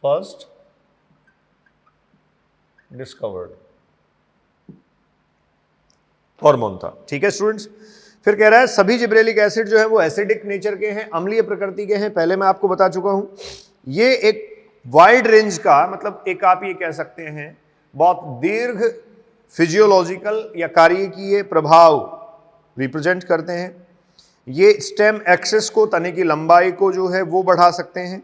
फर्स्ट डिस्कवर्ड हार्मोन था। ठीक है स्टूडेंट्स, फिर कह रहा है सभी जिब्रेलिक एसिड जो है वो एसिडिक नेचर के हैं, अम्लीय प्रकृति के हैं, पहले मैं आपको बता चुका हूं। ये एक वाइड रेंज का, मतलब एक आप ये कह सकते हैं बहुत दीर्घ फिजियोलॉजिकल या कार्यकीय प्रभाव रिप्रेजेंट करते हैं। ये स्टेम एक्सेस को, तने की लंबाई को जो है वो बढ़ा सकते हैं।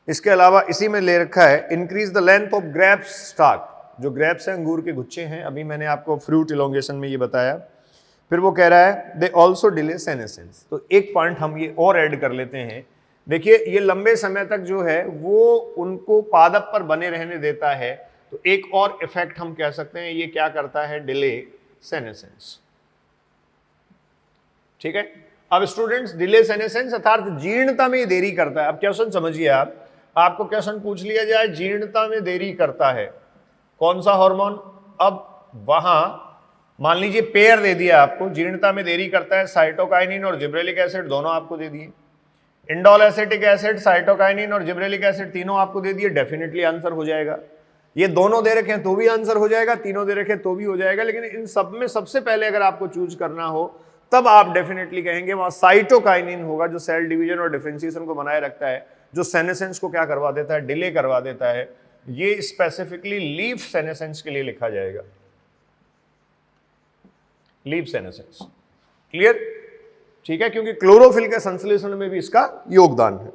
इसके अलावा इसी में ले रखा है increase the length of grapes stock, जो ग्रेप्स हैं अंगूर के गुच्छे हैं, अभी मैंने आपको फ्रूट इलोंगेशन में ये बताया। फिर वो कह रहा है दे ऑल्सो डिले सेनेसेंस। तो एक पॉइंट हम ये और ऐड कर लेते हैं, देखिए ये लंबे समय तक जो है वो उनको पादप पर बने रहने देता है। तो एक और इफेक्ट हम कह सकते हैं ये क्या करता है, डिले सेनेसेंस। ठीक है, अब स्टूडेंट्स डिले सेनेसेंस अर्थात जीर्णता में देरी करता है। अब क्वेश्चन समझिए, आपको क्वेश्चन पूछ लिया जाए जीर्णता में देरी करता है कौन सा हार्मोन, अब वहां मान लीजिए पेयर दे दिया आपको, जीर्णता में देरी करता है साइटोकाइनिन और जिब्रेलिक एसिड, दोनों आपको दे दिए। इंडोल एसिटिक एसिड, साइटोकाइनिन और जिब्रेलिक एसिड तीनों आपको दे दिए, डेफिनेटली आंसर हो जाएगा। ये दोनों दे रखे हैं तो भी आंसर हो जाएगा, तीनों दे रखे तो भी हो जाएगा। लेकिन इन सब में सबसे पहले अगर आपको चूज करना हो तब आप डेफिनेटली कहेंगे वहां साइटोकाइनिन होगा, जो सेल डिवीजन और डिफरेंशिएशन को बनाए रखता है, जो सेनेसेंस को क्या करवा देता है, डिले करवा देता है। ये स्पेसिफिकली लीफ सेनेसेंस के लिए लिखा जाएगा, लीफ सेनेसेंस। क्लियर? ठीक है, क्योंकि क्लोरोफिल के संश्लेषण में भी इसका योगदान है।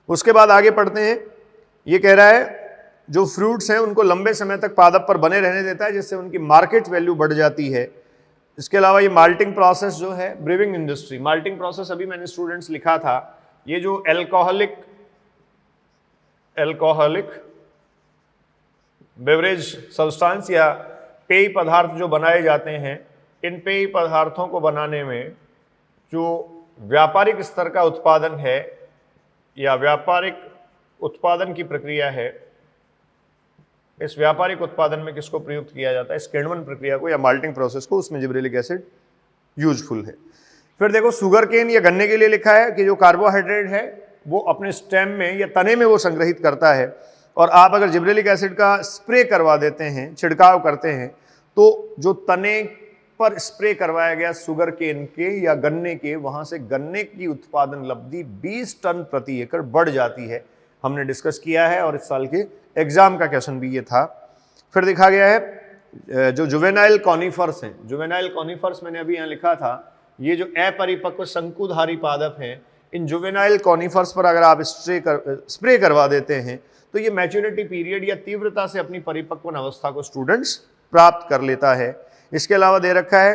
उसके बाद आगे पढ़ते हैं, ये कह रहा है जो फ्रूट्स हैं उनको लंबे समय तक पादप पर बने रहने देता है, जिससे उनकी मार्केट वैल्यू बढ़ जाती है। इसके अलावा ये माल्टिंग प्रोसेस जो है, ब्रीविंग इंडस्ट्री, माल्टिंग प्रोसेस अभी मैंने स्टूडेंट्स लिखा था, ये जो एल्कोहलिक बेवरेज सब्सटेंस या पेय पदार्थ जो बनाए जाते हैं, इन पेय पदार्थों को बनाने में जो व्यापारिक स्तर का उत्पादन है या व्यापारिक उत्पादन की प्रक्रिया है, इस व्यापारिक उत्पादन में किसको प्रयुक्त किया जाता है, इस किण्वन प्रक्रिया को या माल्टिंग प्रोसेस को, उसमें जिब्रेलिक एसिड यूजफुल है। फिर देखो शुगर केन या गन्ने के लिए लिखा है कि जो कार्बोहाइड्रेट है वो अपने स्टेम में या तने में वो संग्रहित करता है, और आप अगर जिब्रेलिक एसिड का स्प्रे करवा देते हैं, छिड़काव करते हैं, तो जो तने पर स्प्रे करवाया गया शुगर केन के या गन्ने के, वहां से गन्ने की उत्पादन लब्धि 20 टन प्रति एकड़ बढ़ जाती है। हमने डिस्कस किया है और इस साल के एग्जाम का क्वेश्चन भी ये था। फिर दिखा गया है जो जुवेनाइल कॉनिफर्स हैं, जुवेनाइल कॉनिफर्स मैंने अभी यहाँ लिखा था, ये जो अपरिपक्व शंकुधारी पादप हैं, इन जुवेनाइल कॉनिफर्स पर अगर आप स्प्रे करवा देते हैं तो ये मैच्योरिटी पीरियड या तीव्रता से अपनी परिपक्व अवस्था को स्टूडेंट्स प्राप्त कर लेता है। इसके अलावा दे रखा है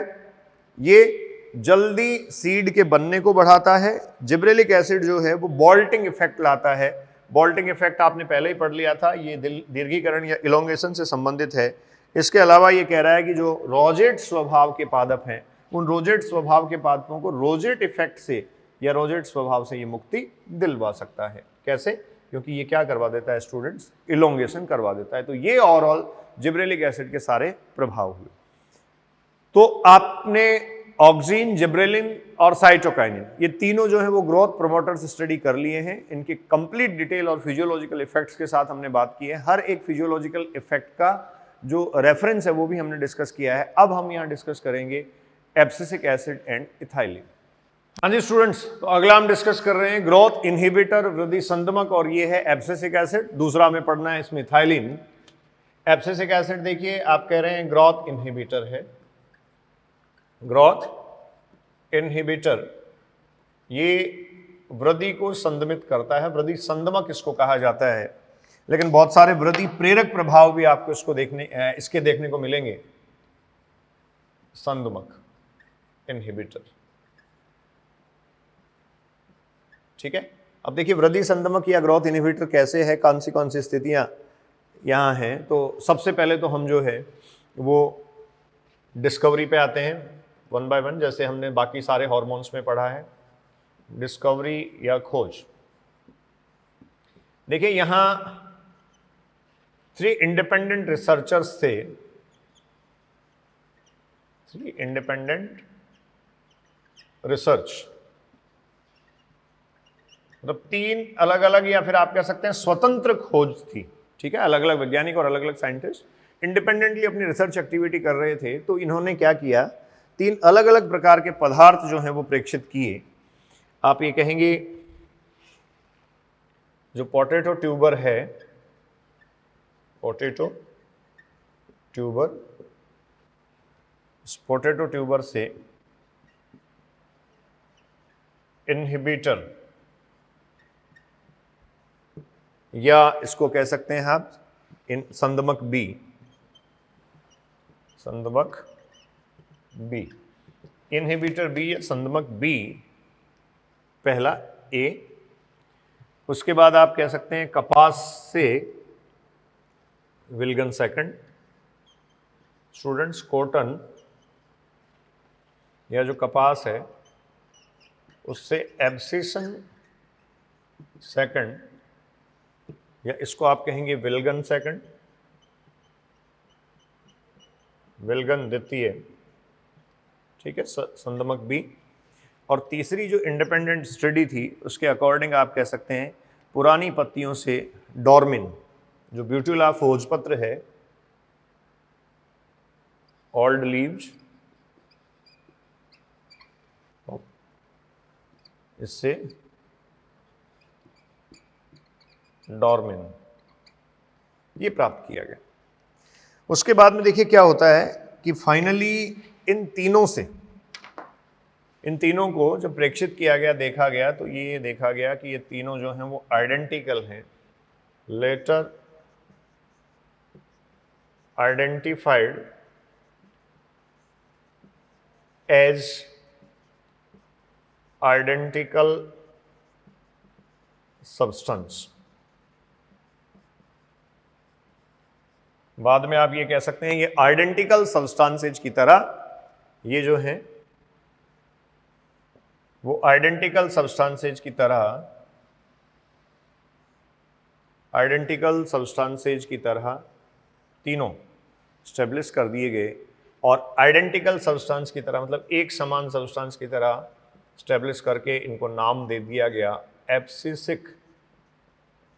ये जल्दी सीड के बनने को बढ़ाता है। जिब्रेलिक एसिड जो है वो बॉल्टिंग इफेक्ट लाता है। बॉल्टिंग इफेक्ट आपने पहले ही पढ़ लिया था, ये दीर्घीकरण या इलोंगेशन से संबंधित है। इसके अलावा ये कह रहा है कि जो रोजेट स्वभाव के पादप हैं, उन रोजेट स्वभाव के पादपों को रोजेट इफेक्ट से या रोजेट स्वभाव से ये मुक्ति दिलवा सकता है। कैसे? क्योंकि ये क्या करवा देता है स्टूडेंट्स, इलोंगेशन करवा देता है। तो ये ओवरऑल जिब्रेलिक एसिड के सारे प्रभाव हुए। तो आपने ऑक्सीन, जिब्रेलिन और साइटोकाइनिन, ये तीनों जो है वो ग्रोथ प्रोमोटर्स स्टडी कर लिए हैं। इनके कंप्लीट डिटेल और फिजियोलॉजिकल इफेक्ट्स के साथ हमने बात की है। हर एक फिजियोलॉजिकल इफेक्ट का जो रेफरेंस है वो भी हमने डिस्कस किया है। अब हम यहाँ डिस्कस करेंगे एब्सिसिक एसिड एंड इथाइलिन। हाँ जी स्टूडेंट्स, तो अगला हम डिस्कस कर रहे हैं ग्रोथ इनहिबिटर, वृद्धि संदमक, और ये है एब्सिसिक एसिड। दूसरा हमें पढ़ना है इसमें इथाइलिन। एब्सिसिक एसिड देखिए आप कह रहे हैं ग्रोथ इनहिबिटर है, ग्रोथ इनहिबिटर, ये वृद्धि को संदमित करता है। वृद्धि संदमक इसको कहा जाता है, लेकिन बहुत सारे वृद्धि प्रेरक प्रभाव भी आपको इसके देखने को मिलेंगे। संदमक इनहिबिटर, ठीक है। अब देखिए वृद्धि संदमक या ग्रोथ इनहिबिटर कैसे है, कौन सी स्थितियां यहाँ हैं। तो सबसे पहले तो हम जो है वो डिस्कवरी पे आते हैं वन बाय वन, जैसे हमने बाकी सारे हार्मोन्स में पढ़ा है। डिस्कवरी या खोज, देखिए यहां 3 इंडिपेंडेंट रिसर्चर्स थे, 3 इंडिपेंडेंट रिसर्च, मतलब 3 अलग अलग या फिर आप कह सकते हैं स्वतंत्र खोज थी, ठीक है। अलग अलग वैज्ञानिक और अलग अलग साइंटिस्ट इंडिपेंडेंटली अपनी रिसर्च एक्टिविटी कर रहे थे। तो इन्होंने क्या किया, 3 अलग अलग प्रकार के पदार्थ जो हैं वो प्रेक्षित किए। आप ये कहेंगे जो पोटैटो ट्यूबर है, पोटैटो ट्यूबर, इस पोटैटो ट्यूबर से इनहिबिटर, या इसको कह सकते हैं आप संदमक बी, संदमक बी, इनहिबिटर बी या संदमक बी, पहला ए। उसके बाद आप कह सकते हैं कपास से विल्गन सेकंड, स्टूडेंट्स कॉटन या जो कपास है उससे एब्सिसन सेकंड, या इसको आप कहेंगे विल्गन सेकंड, विल्गन द्वितीय, ठीक है, संदमक बी। और तीसरी जो इंडिपेंडेंट स्टडी थी उसके अकॉर्डिंग आप कह सकते हैं पुरानी पत्तियों से डॉर्मिन, जो ब्यूटुला भोजपत्र है, ओल्ड लीव्स, इससे डॉर्मिन, ये प्राप्त किया गया। उसके बाद में देखिए क्या होता है कि फाइनली इन तीनों को जब प्रेक्षित किया गया, देखा गया, तो ये देखा गया कि ये तीनों जो हैं वो आइडेंटिकल हैं। Later identified as identical substance. बाद में आप ये कह सकते हैं ये आइडेंटिकल सब्सटेंसेज की तरह, ये जो है वो आइडेंटिकल सब्सटेंसेज की तरह, आइडेंटिकल सब्सटेंसेज की तरह तीनों स्टेब्लिश कर दिए गए। और आइडेंटिकल सब्सटेंस की तरह मतलब एक समान सब्सटेंस की तरह स्टेब्लिश करके इनको नाम दे दिया गया एब्सिसिक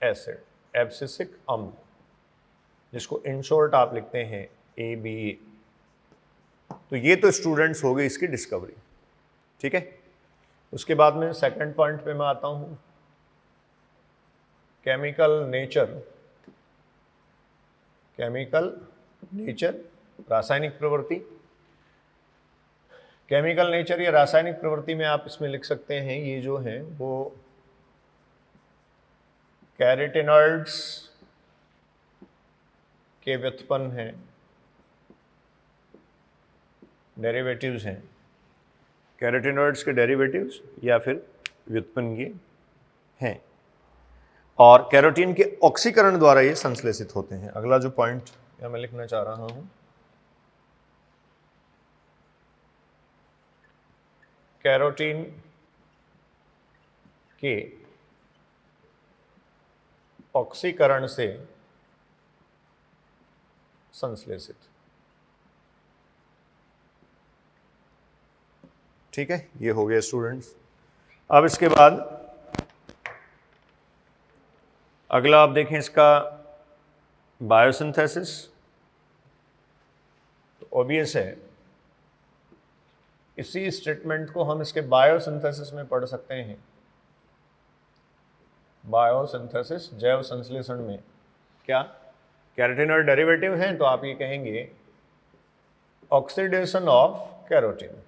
एसिड, एब्सिसिक अम्ल, जिसको इन शॉर्ट आप लिखते हैं ABA। तो ये तो स्टूडेंट्स हो गए इसकी डिस्कवरी, ठीक है। उसके बाद में सेकंड पॉइंट पे मैं आता हूं, केमिकल नेचर, केमिकल नेचर, रासायनिक प्रवृत्ति। केमिकल नेचर या रासायनिक प्रवृत्ति में आप इसमें लिख सकते हैं ये जो है वो कैरोटेनॉइड्स के व्युत्पन्न हैं, डेरिवेटिव्स हैं, कैरोटिनॉइड्स के डेरिवेटिव्स या फिर व्युत्पन्न हैं, और कैरोटीन के ऑक्सीकरण द्वारा ये संश्लेषित होते हैं। अगला जो पॉइंट यहाँ मैं लिखना चाह रहा हूं, कैरोटीन के ऑक्सीकरण से संश्लेषित। ठीक है, ये हो गया स्टूडेंट्स। अब इसके बाद अगला आप देखें इसका बायोसिंथेसिस। तो ऑब्वियस है इसी स्टेटमेंट को हम इसके बायोसिंथेसिस में पढ़ सकते हैं। बायोसिंथेसिस जैव संश्लेषण में क्या कैरोटीनॉइड डेरिवेटिव हैं, तो आप ये कहेंगे oxidation of carotene,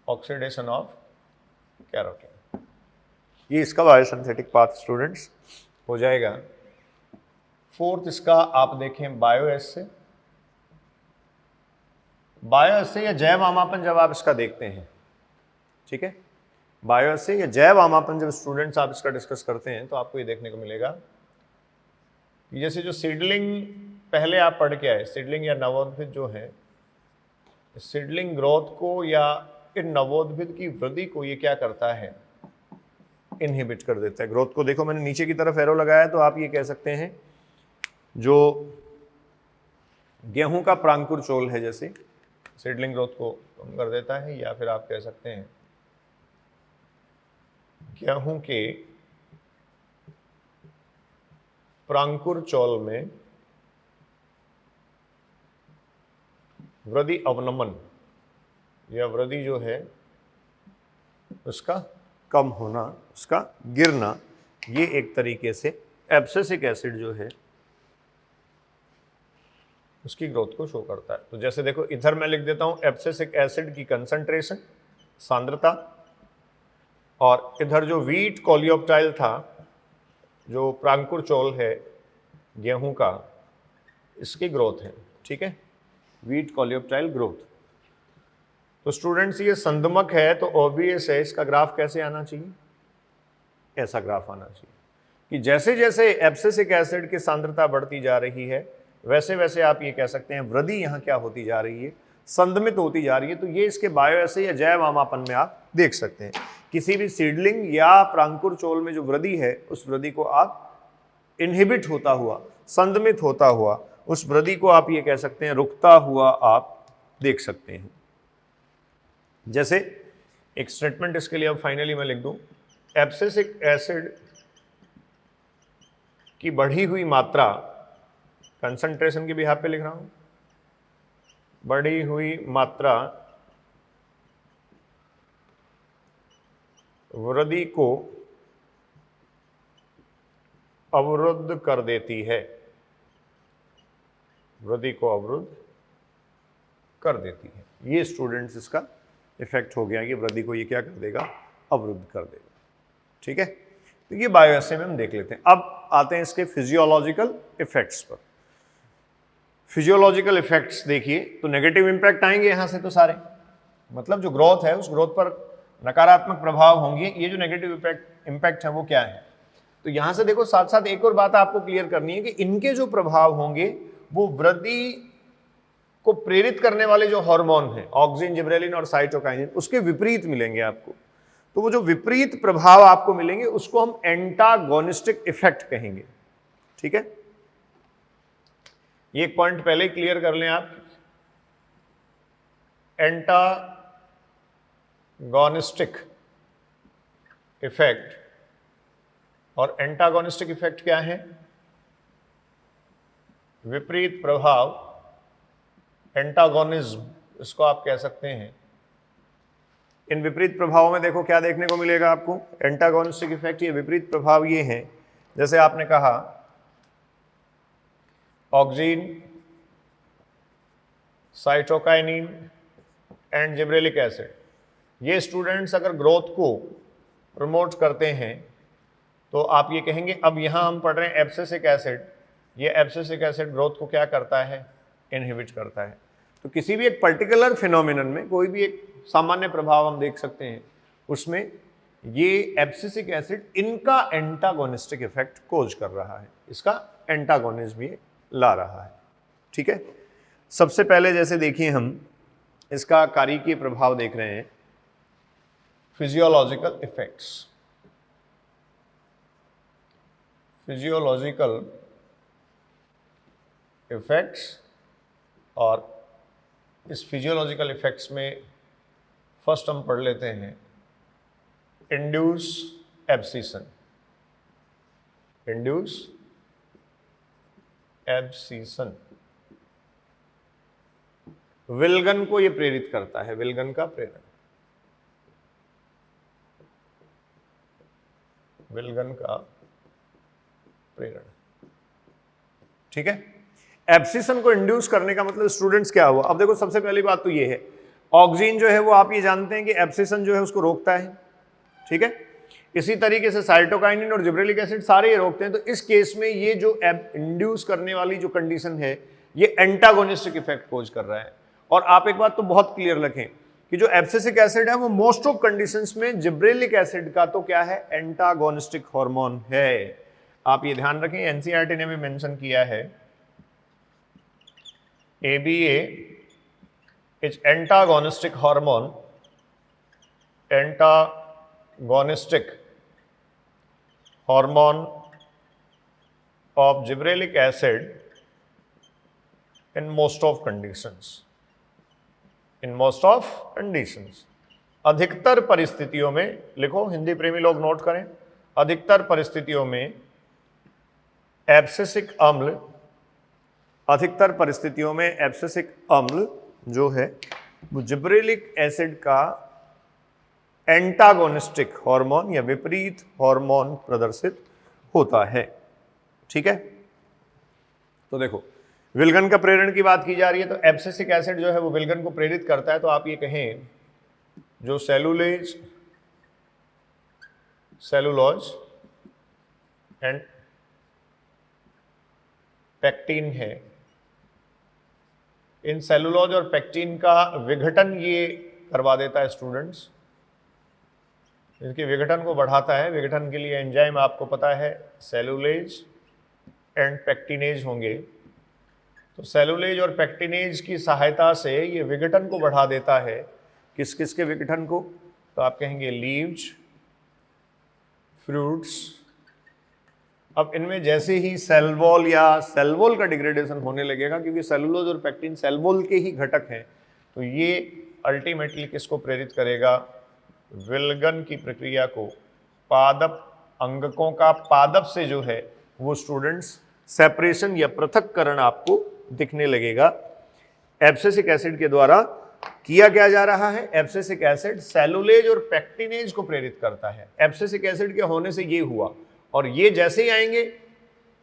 oxidation of carotene. ये इसका बायोसिंथेटिक पाथ स्टूडेंट्स हो जाएगा। फोर्थ इसका आप देखें बायोएसे। बायोएसे या जैव आमापन जब आप इसका देखते हैं, ठीक है, बायोएसे या जैव आमापन जब स्टूडेंट्स आप इसका डिस्कस करते हैं तो आपको ये देखने को मिलेगा कि जैसे जो सीडलिंग पहले आप पढ़ के आए, सीडलिंग या नवोद्भिद जो है, सीडलिंग ग्रोथ को या इन नवोद्भिद की वृद्धि को ये क्या करता है, इनहिबिट कर देता है। ग्रोथ को देखो मैंने नीचे की तरफ एरो लगाया, तो आप ये कह सकते हैं जो गेहूं का प्रांकुर चोल है, जैसे सीडलिंग ग्रोथ को कम कर देता है, या फिर आप कह सकते हैं गेहूं के प्रांकुर चोल में वृद्धि अवनमन या वृद्धि जो है उसका कम होना, उसका गिरना, ये एक तरीके से एब्सिसिक एसिड जो है उसकी ग्रोथ को शो करता है। तो जैसे देखो इधर मैं लिख देता हूं एब्सिसिक एसिड की कंसंट्रेशन, सांद्रता, और इधर जो व्हीट कोलियोप्टाइल था, जो प्रांकुर चोल है गेहूं का, इसकी ग्रोथ है। ठीक है, व्हीट कोलियोप्टाइल ग्रोथ। तो स्टूडेंट्स ये संदमक है, तो ऑब्वियस है इसका ग्राफ कैसे आना चाहिए, ऐसा ग्राफ आना चाहिए कि जैसे जैसे एब्सिसिक एसिड की सांद्रता बढ़ती जा रही है, वैसे वैसे आप ये कह सकते हैं वृद्धि यहाँ क्या होती जा रही है, संदमित होती जा रही है। तो ये इसके बायोएसे या जैव आमापन में आप देख सकते हैं। किसी भी सीडलिंग या प्रांकुर चोल में जो वृद्धि है, उस वृद्धि को आप इनहिबिट होता हुआ, संदमित होता हुआ, उस वृद्धि को आप ये कह सकते हैं रुकता हुआ आप देख सकते हैं। जैसे एक स्टेटमेंट इसके लिए अब फाइनली मैं लिख दूं, एब्सिसिक एसिड की बढ़ी हुई मात्रा, कंसंट्रेशन के बिहाफ पे लिख रहा हूं, बढ़ी हुई मात्रा वृद्धि को अवरुद्ध कर देती है, वृद्धि को अवरुद्ध कर देती है। ये स्टूडेंट्स इसका इफेक्ट हो गया कि वृद्धि को ये क्या कर देगा, अवरुद्ध कर देगा। ठीक है, तो ये बायोएसे में हम देख लेते हैं। अब आते हैं इसके फिजियोलॉजिकल इफेक्ट्स पर। फिजियोलॉजिकल इफेक्ट्स देखिए तो नेगेटिव इंपैक्ट आएंगे यहां से, तो सारे मतलब जो ग्रोथ है उस ग्रोथ पर नकारात्मक प्रभाव होंगे। ये जो नेगेटिव इम्पैक्ट है वो क्या है, तो यहां से देखो साथ साथ एक और बात आपको क्लियर करनी है कि इनके जो प्रभाव होंगे वो वृद्धि को प्रेरित करने वाले जो हार्मोन हैं, ऑक्सिन, जिबरेलिन और साइटोकाइनिन, उसके विपरीत मिलेंगे आपको। तो वो जो विपरीत प्रभाव आपको मिलेंगे उसको हम एंटागोनिस्टिक इफेक्ट कहेंगे। ठीक है, ये एक पॉइंट पहले ही क्लियर कर लें आप, एंटागोनिस्टिक इफेक्ट और एंटागोनिस्टिक इफेक्ट क्या है, विपरीत प्रभाव, एंटागोनिज्म इसको आप कह सकते हैं। इन विपरीत प्रभावों में देखो क्या देखने को मिलेगा आपको, एंटागोनिस्टिक इफेक्ट, ये विपरीत प्रभाव ये हैं, जैसे आपने कहा auxin, cytokinin and gibberellic acid, ये स्टूडेंट्स अगर ग्रोथ को प्रमोट करते हैं तो आप ये कहेंगे, अब यहां हम पढ़ रहे हैं एब्सिसिक एसिड, ये एब्सिसिक एसिड ग्रोथ को क्या करता है, इनहिबिट करता है। तो किसी भी एक पर्टिकुलर फिनोमिनन में कोई भी एक सामान्य प्रभाव हम देख सकते हैं, उसमें ये एब्सिसिक एसिड इनका एंटागोनिस्टिक इफेक्ट कोज कर रहा है, इसका एंटागोनिज्म ये ला रहा है। ठीक है, सबसे पहले जैसे देखिए हम इसका कारिकीय प्रभाव देख रहे हैं, फिजियोलॉजिकल इफेक्ट्स। फिजियोलॉजिकल इफेक्ट्स, और इस फिजियोलॉजिकल इफेक्ट्स में फर्स्ट हम पढ़ लेते हैं इंड्यूस एब्सिशन। इंड्यूस एब्सिशन विल्गन को यह प्रेरित करता है, विल्गन का प्रेरण, विल्गन का प्रेरण। ठीक है, एब्सिशन को इंड्यूस करने का मतलब स्टूडेंट्स क्या हुआ। अब देखो सबसे पहली बात तो ये है, ऑक्सीजन जो है वो आप ये जानते हैं कि एब्सिशन जो है उसको रोकता है। ठीक है, इसी तरीके से साइटोकाइनिन और जिब्रेलिक एसिड सारे ये रोकते हैं। तो इस केस में ये जो इंड्यूस करने वाली जो कंडीशन है, ये एंटागोनिस्टिक इफेक्ट कोज कर रहा है। और आप एक बात तो बहुत क्लियर रखें कि जो एब्सिसिक एसिड है वो मोस्ट ऑफ कंडीशंस में जिब्रेलिक एसिड का तो क्या है, एंटागोनिस्टिक हार्मोन है। आप ये ध्यान रखें, एनसीईआरटी ने भी मेंशन किया है, ABA is antagonistic hormone, antagonistic hormone of gibberellic acid in most of conditions, in most of conditions. अधिकतर परिस्थितियों में, लिखो हिंदी प्रेमी लोग नोट करें, अधिकतर परिस्थितियों में एब्सिसिक अम्ल, अधिकतर परिस्थितियों में एब्सिसिक अम्ल जो है वो जिब्रेलिक एसिड का एंटागोनिस्टिक हार्मोन या विपरीत हार्मोन प्रदर्शित होता है। ठीक है, तो देखो विल्गन का प्रेरण की बात की जा रही है, तो एब्सिसिक एसिड जो है वो विल्गन को प्रेरित करता है। तो आप ये कहें जो सेलुलोज एंड पेक्टिन है, इन सेलुलोज और पेक्टिन का विघटन ये करवा देता है स्टूडेंट्स, इसके विघटन को बढ़ाता है। विघटन के लिए एंजाइम आपको पता है सेलुलेज एंड पेक्टिनेज होंगे। तो सेलुलेज और पेक्टिनेज की सहायता से ये विघटन को बढ़ा देता है। किस किस के विघटन को, तो आप कहेंगे लीव्स, फ्रूट्स। अब इनमें जैसे ही सेल वॉल या सेल वॉल का डिग्रेडेशन होने लगेगा, क्योंकि सेलुलोज और पेक्टिन सेल वॉल के ही घटक हैं, तो ये अल्टीमेटली किसको प्रेरित करेगा, विल्गन की प्रक्रिया को। पादप अंगकों का पादप से जो है वो स्टूडेंट्स सेपरेशन या पृथक्करण आपको दिखने लगेगा। एब्सिसिक एसिड के द्वारा किया क्या जा रहा है, एब्सिसिक एसिड सेलुलेज और पेक्टिनेज को प्रेरित करता है। एब्सिसिक एसिड के होने से ये हुआ, और ये जैसे ही आएंगे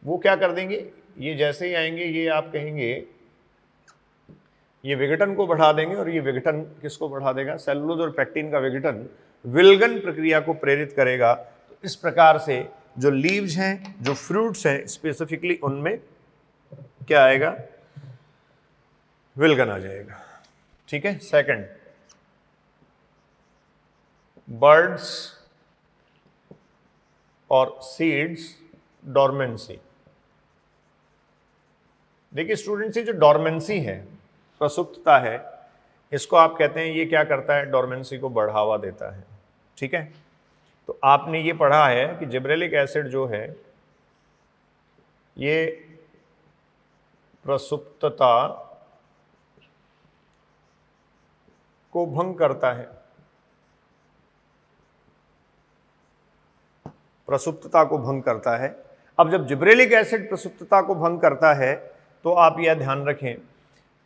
वो क्या कर देंगे, ये जैसे ही आएंगे ये आप कहेंगे ये विघटन को बढ़ा देंगे। और ये विघटन किसको बढ़ा देगा, सेलुलोज और पेक्टिन का विघटन विल्गन प्रक्रिया को प्रेरित करेगा। तो इस प्रकार से जो लीव्स हैं, जो फ्रूट्स हैं स्पेसिफिकली, उनमें क्या आएगा, विल्गन आ जाएगा। ठीक है, सेकंड, बर्ड्स और सीड्स डॉर्मेंसी। देखिए स्टूडेंट्स, ये जो डॉर्मेंसी है, प्रसुप्तता है, इसको आप कहते हैं ये क्या करता है, डॉर्मेंसी को बढ़ावा देता है। ठीक है, तो आपने ये पढ़ा है कि जिब्रेलिक एसिड जो है ये प्रसुप्तता को भंग करता है, प्रसुप्तता को भंग करता है। अब जब जिब्रेलिक एसिड प्रसुप्तता को भंग करता है तो आप यह ध्यान रखें,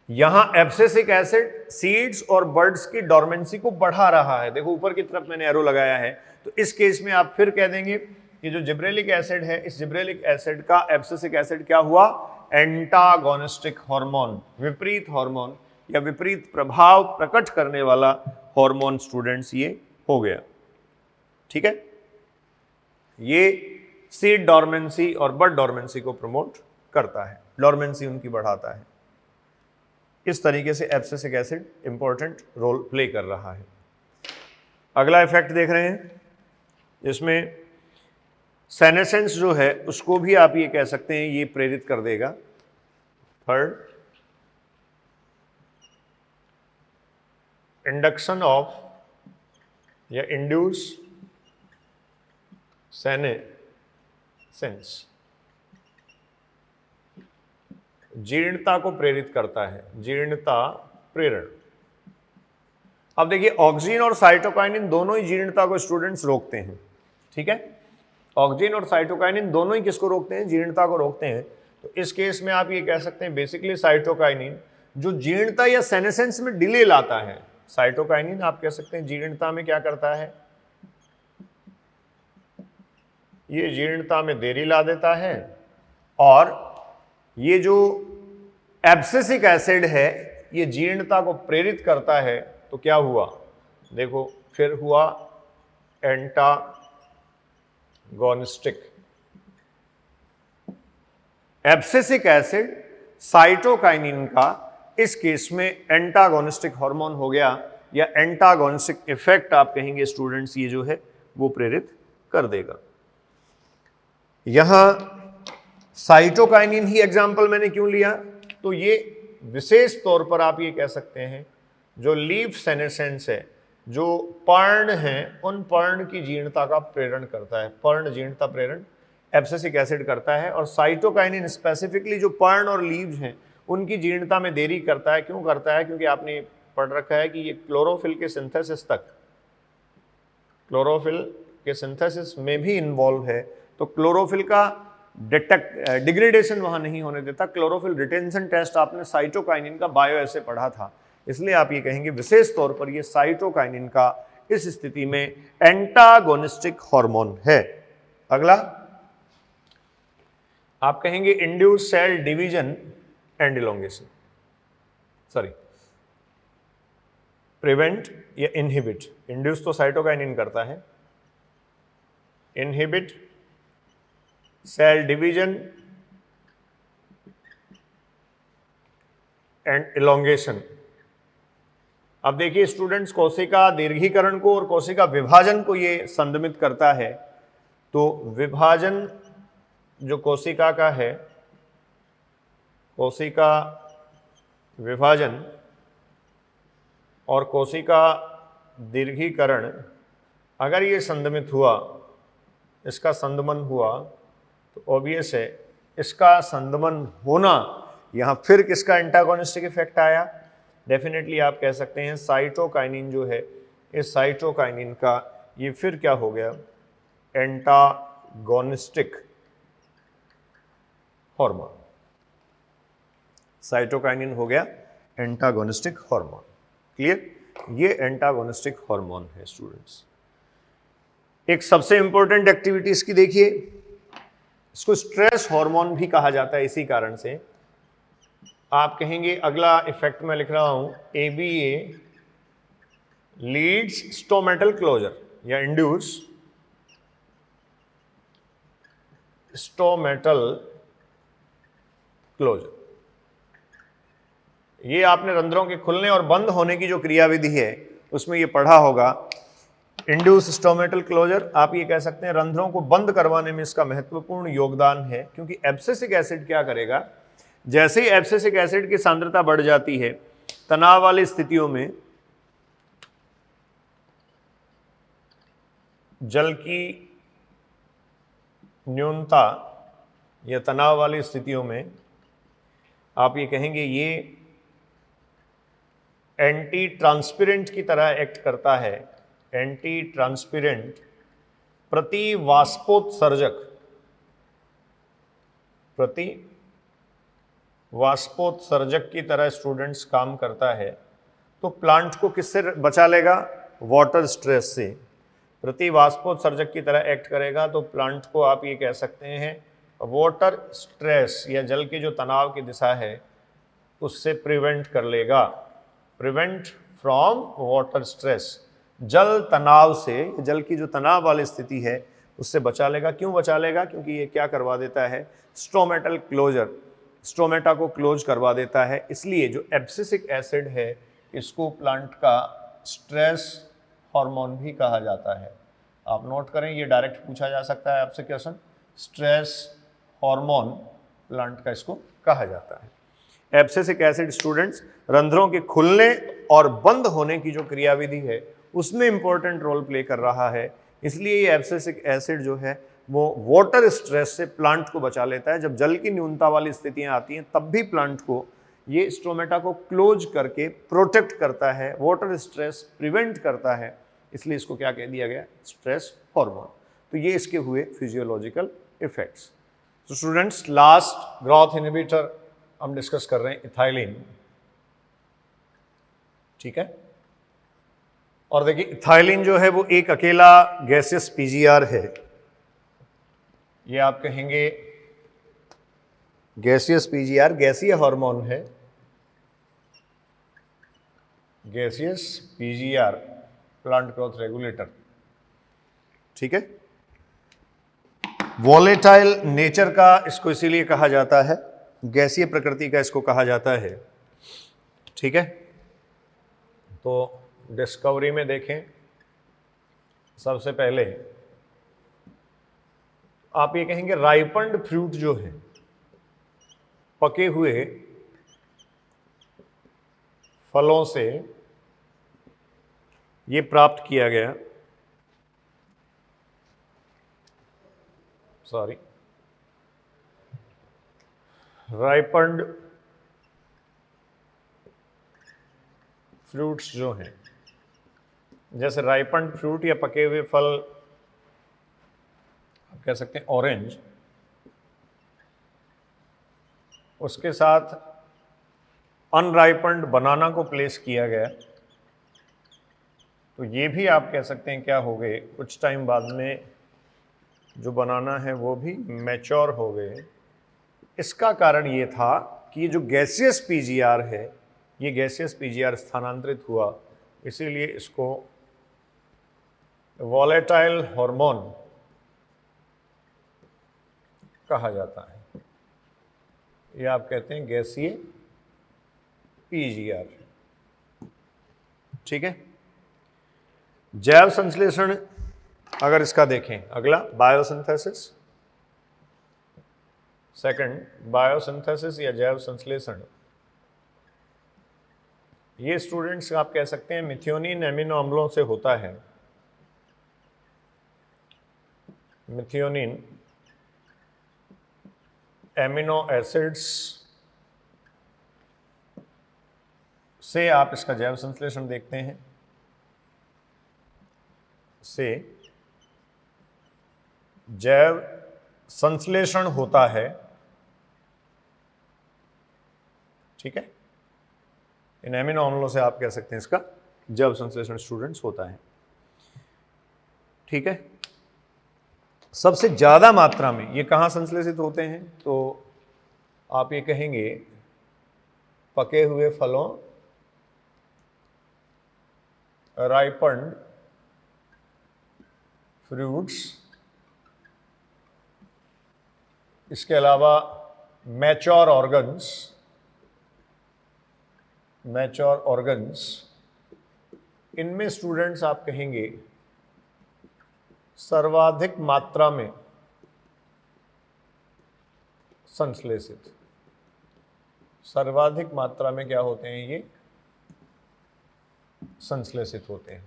यहां एब्सिसिक एसिड सीड्स और बर्ड्स की डॉर्मेंसी को बढ़ा रहा है। देखो ऊपर की तरफ मैंने एरो लगाया है। तो इस केस में आप फिर कह देंगे कि जो जिब्रेलिक एसिड है, इस जिब्रेलिक एसिड का एब्सिसिक एसिड क्या हुआ, एंटागोनिस्टिक हार्मोन, विपरीत हार्मोन या विपरीत प्रभाव प्रकट करने वाला हार्मोन स्टूडेंट्स ये हो गया। ठीक है, ये सीड डॉर्मेंसी और बर्ड डॉर्मेंसी को प्रमोट करता है, डॉर्मेंसी उनकी बढ़ाता है। इस तरीके से abscisic acid important role play कर रहा है। अगला इफेक्ट देख रहे हैं, जिसमें सेनेसेंस जो है उसको भी आप ये कह सकते हैं ये प्रेरित कर देगा। थर्ड, इंडक्शन ऑफ या इंड्यूस सेनेसेंस जीर्णता को प्रेरित करता है, जीर्णता प्रेरण। अब देखिए ऑक्सीजन और साइटोकाइनिन दोनों ही जीर्णता को स्टूडेंट्स रोकते हैं, ठीक है। ऑक्सीजन और साइटोकाइनिन दोनों ही किसको रोकते हैं? जीर्णता को रोकते हैं। तो इस केस में आप ये कह सकते हैं बेसिकली साइटोकाइनिन जो जीर्णता या सेनेसेंस में डिले लाता है, साइटोकाइनिन आप कह सकते हैं जीर्णता में क्या करता है, ये जीर्णता में देरी ला देता है। और ये जो एब्सिसिक एसिड है ये जीर्णता को प्रेरित करता है। तो क्या हुआ, देखो फिर हुआ एंटागोनिस्टिक। एब्सिसिक एसिड साइटोकाइनिन का इस केस में एंटागोनिस्टिक हार्मोन हो गया, या एंटागोनिस्टिक इफेक्ट आप कहेंगे स्टूडेंट्स, ये जो है वो प्रेरित कर देगा। यहां साइटोकाइनिन ही एग्जाम्पल मैंने क्यों लिया, तो ये विशेष तौर पर आप ये कह सकते हैं जो लीफ सेनेसेंस है, जो पर्ण हैं, उन पर्ण की जीर्णता का प्रेरण करता है। पर्ण जीर्णता प्रेरण एब्सिसिक एसिड करता है, और साइटोकाइनिन स्पेसिफिकली जो पर्ण और लीव्स हैं उनकी जीर्णता में देरी करता है। क्यों करता है? क्योंकि आपने पढ़ रखा है कि ये क्लोरोफिल के सिंथेसिस तक, क्लोरोफिल के सिंथेसिस में भी इन्वॉल्व है। तो क्लोरोफिल का डिग्रेडेशन वहां नहीं होने देता। क्लोरोफिल रिटेंशन टेस्ट आपने साइटोकाइनिन का बायो ऐसे पढ़ा था, इसलिए आप ये कहेंगे विशेष तौर पर ये साइटोकाइनिन का इस स्थिति में एंटागोनिस्टिक हार्मोन है। अगला आप कहेंगे induce cell division and elongation, sorry prevent या इनहिबिट। इंड्यूस तो साइटोकाइनिन करता है, inhibit cell division and elongation. अब देखिए स्टूडेंट्स, कोशिका दीर्घीकरण को और कोशिका विभाजन को ये संदमित करता है। तो विभाजन जो कोशिका का है, कोशिका विभाजन और कोशिका दीर्घीकरण, अगर ये संदमित हुआ, इसका संदमन हुआ, तो ऑब्वियस है इसका संदमन होना, यहाँ फिर किसका एंटागोनिस्टिक इफेक्ट आया? डेफिनेटली आप कह सकते हैं साइटोकाइनिन जो है, इस साइटोकाइनिन का ये फिर क्या हो गया? Antagonistic hormone. साइटोकाइनिन हो गया एंटागोनिस्टिक हार्मोन। क्लियर? ये एंटागोनिस्टिक हार्मोन है स्टूडेंट्स। एक सबसे इंपॉर्टेंट एक्टिविटी इसकी देखिए, इसको स्ट्रेस हार्मोन भी कहा जाता है। इसी कारण से आप कहेंगे, अगला इफेक्ट मैं लिख रहा हूं, ABA लीड्स स्टोमेटल क्लोजर या इंड्यूस स्टोमेटल क्लोजर। ये आपने रंध्रों के खुलने और बंद होने की जो क्रियाविधि है उसमें ये पढ़ा होगा। इंड्यूस स्टोमेटल क्लोजर, आप ये कह सकते हैं रंध्रों को बंद करवाने में इसका महत्वपूर्ण योगदान है। क्योंकि एब्सिसिक एसिड क्या करेगा, जैसे ही एब्सिसिक एसिड की सांद्रता बढ़ जाती है तनाव वाली स्थितियों में, जल की न्यूनता या तनाव वाली स्थितियों में आप ये कहेंगे ये एंटी ट्रांसपेरेंट की तरह एक्ट करता है। एंटी ट्रांसपेरेंट प्रति वाष्पोत्सर्जक, प्रति वाष्पोत्सर्जक की तरह स्टूडेंट्स काम करता है। तो प्लांट को किससे बचा लेगा? वाटर स्ट्रेस से। प्रति वाष्पोत्सर्जक की तरह एक्ट करेगा तो प्लांट को आप ये कह सकते हैं वाटर स्ट्रेस या जल के जो तनाव की दिशा है उससे प्रिवेंट कर लेगा। प्रिवेंट फ्रॉम वाटर स्ट्रेस, जल तनाव से, जल की जो तनाव वाली स्थिति है उससे बचा लेगा। क्यों बचा लेगा? क्योंकि ये क्या करवा देता है? स्टोमेटल क्लोजर, स्टोमेटा को क्लोज करवा देता है। इसलिए जो एब्सिसिक एसिड है इसको प्लांट का स्ट्रेस हार्मोन भी कहा जाता है। आप नोट करें, ये डायरेक्ट पूछा जा सकता है आपसे क्वेश्चन, स्ट्रेस हार्मोन प्लांट का इसको कहा जाता है। एब्सिसिक एसिड स्टूडेंट्स रंध्रों के खुलने और बंद होने की जो क्रियाविधि है उसमें इंपॉर्टेंट रोल प्ले कर रहा है। इसलिए ये एब्सिसिक एसिड जो है वो वाटर स्ट्रेस से प्लांट को बचा लेता है। जब जल की न्यूनता वाली स्थितियां आती हैं तब भी प्लांट को ये स्टोमेटा को क्लोज करके प्रोटेक्ट करता है, वाटर स्ट्रेस प्रिवेंट करता है। इसलिए इसको क्या कह दिया गया, स्ट्रेस हार्मोन। तो ये इसके हुए फिजियोलॉजिकल इफेक्ट्स। तो स्टूडेंट्स लास्ट ग्रोथ इनहिबिटर हम डिस्कस कर रहे हैं इथाइलिन, ठीक है। और देखिए इथाइलिन जो है वो एक अकेला गैसियस पीजीआर है। ये आप कहेंगे गैसियस पीजीआर गैसीय हार्मोन है, gaseous PGR plant growth regulator, ठीक है। वॉलेटाइल नेचर का इसको इसीलिए कहा जाता है, गैसीय प्रकृति का इसको कहा जाता है, ठीक है। तो डिस्कवरी में देखें, सबसे पहले आप ये कहेंगे राइपन्ड फ्रूट जो है, पके हुए फलों से ये प्राप्त किया गया, राइपन्ड फ्रूट्स जो हैं, जैसे राइपन्ड फ्रूट या पके हुए फल, आप कह सकते हैं ऑरेंज, उसके साथ अनराइपन्ड बनाना को प्लेस किया गया, तो ये भी आप कह सकते हैं क्या हो गए, कुछ टाइम बाद में जो बनाना है वो भी मैच्योर हो गए। इसका कारण ये था कि ये जो गैसियस पीजीआर है, ये गैसियस पीजीआर स्थानांतरित हुआ, इसीलिए इसको वॉलेटाइल हार्मोन कहा जाता है। ये आप कहते हैं गैसीय पीजीआर, ठीक है। जैव संश्लेषण अगर इसका देखें, अगला बायोसिंथेसिस, सेकंड बायोसिंथेसिस या जैव संश्लेषण। ये स्टूडेंट्स आप कह सकते हैं मिथियोनिन एमिनो अम्लों से होता है। मिथियोनिन एमिनो एसिड्स से आप इसका जैव संश्लेषण देखते हैं, से जैव संश्लेषण होता है, ठीक है। इन एमिनो अम्लों से आप कह सकते हैं इसका जैव संश्लेषण स्टूडेंट्स होता है, ठीक है। सबसे ज्यादा मात्रा में ये कहाँ संश्लेषित होते हैं, तो आप ये कहेंगे पके हुए फलों, राइपन्ड फ्रूट्स, इसके अलावा मैच्योर ऑर्गन्स, इनमें स्टूडेंट्स आप कहेंगे सर्वाधिक मात्रा में संश्लेषित, सर्वाधिक मात्रा में क्या होते हैं, ये संश्लेषित होते हैं,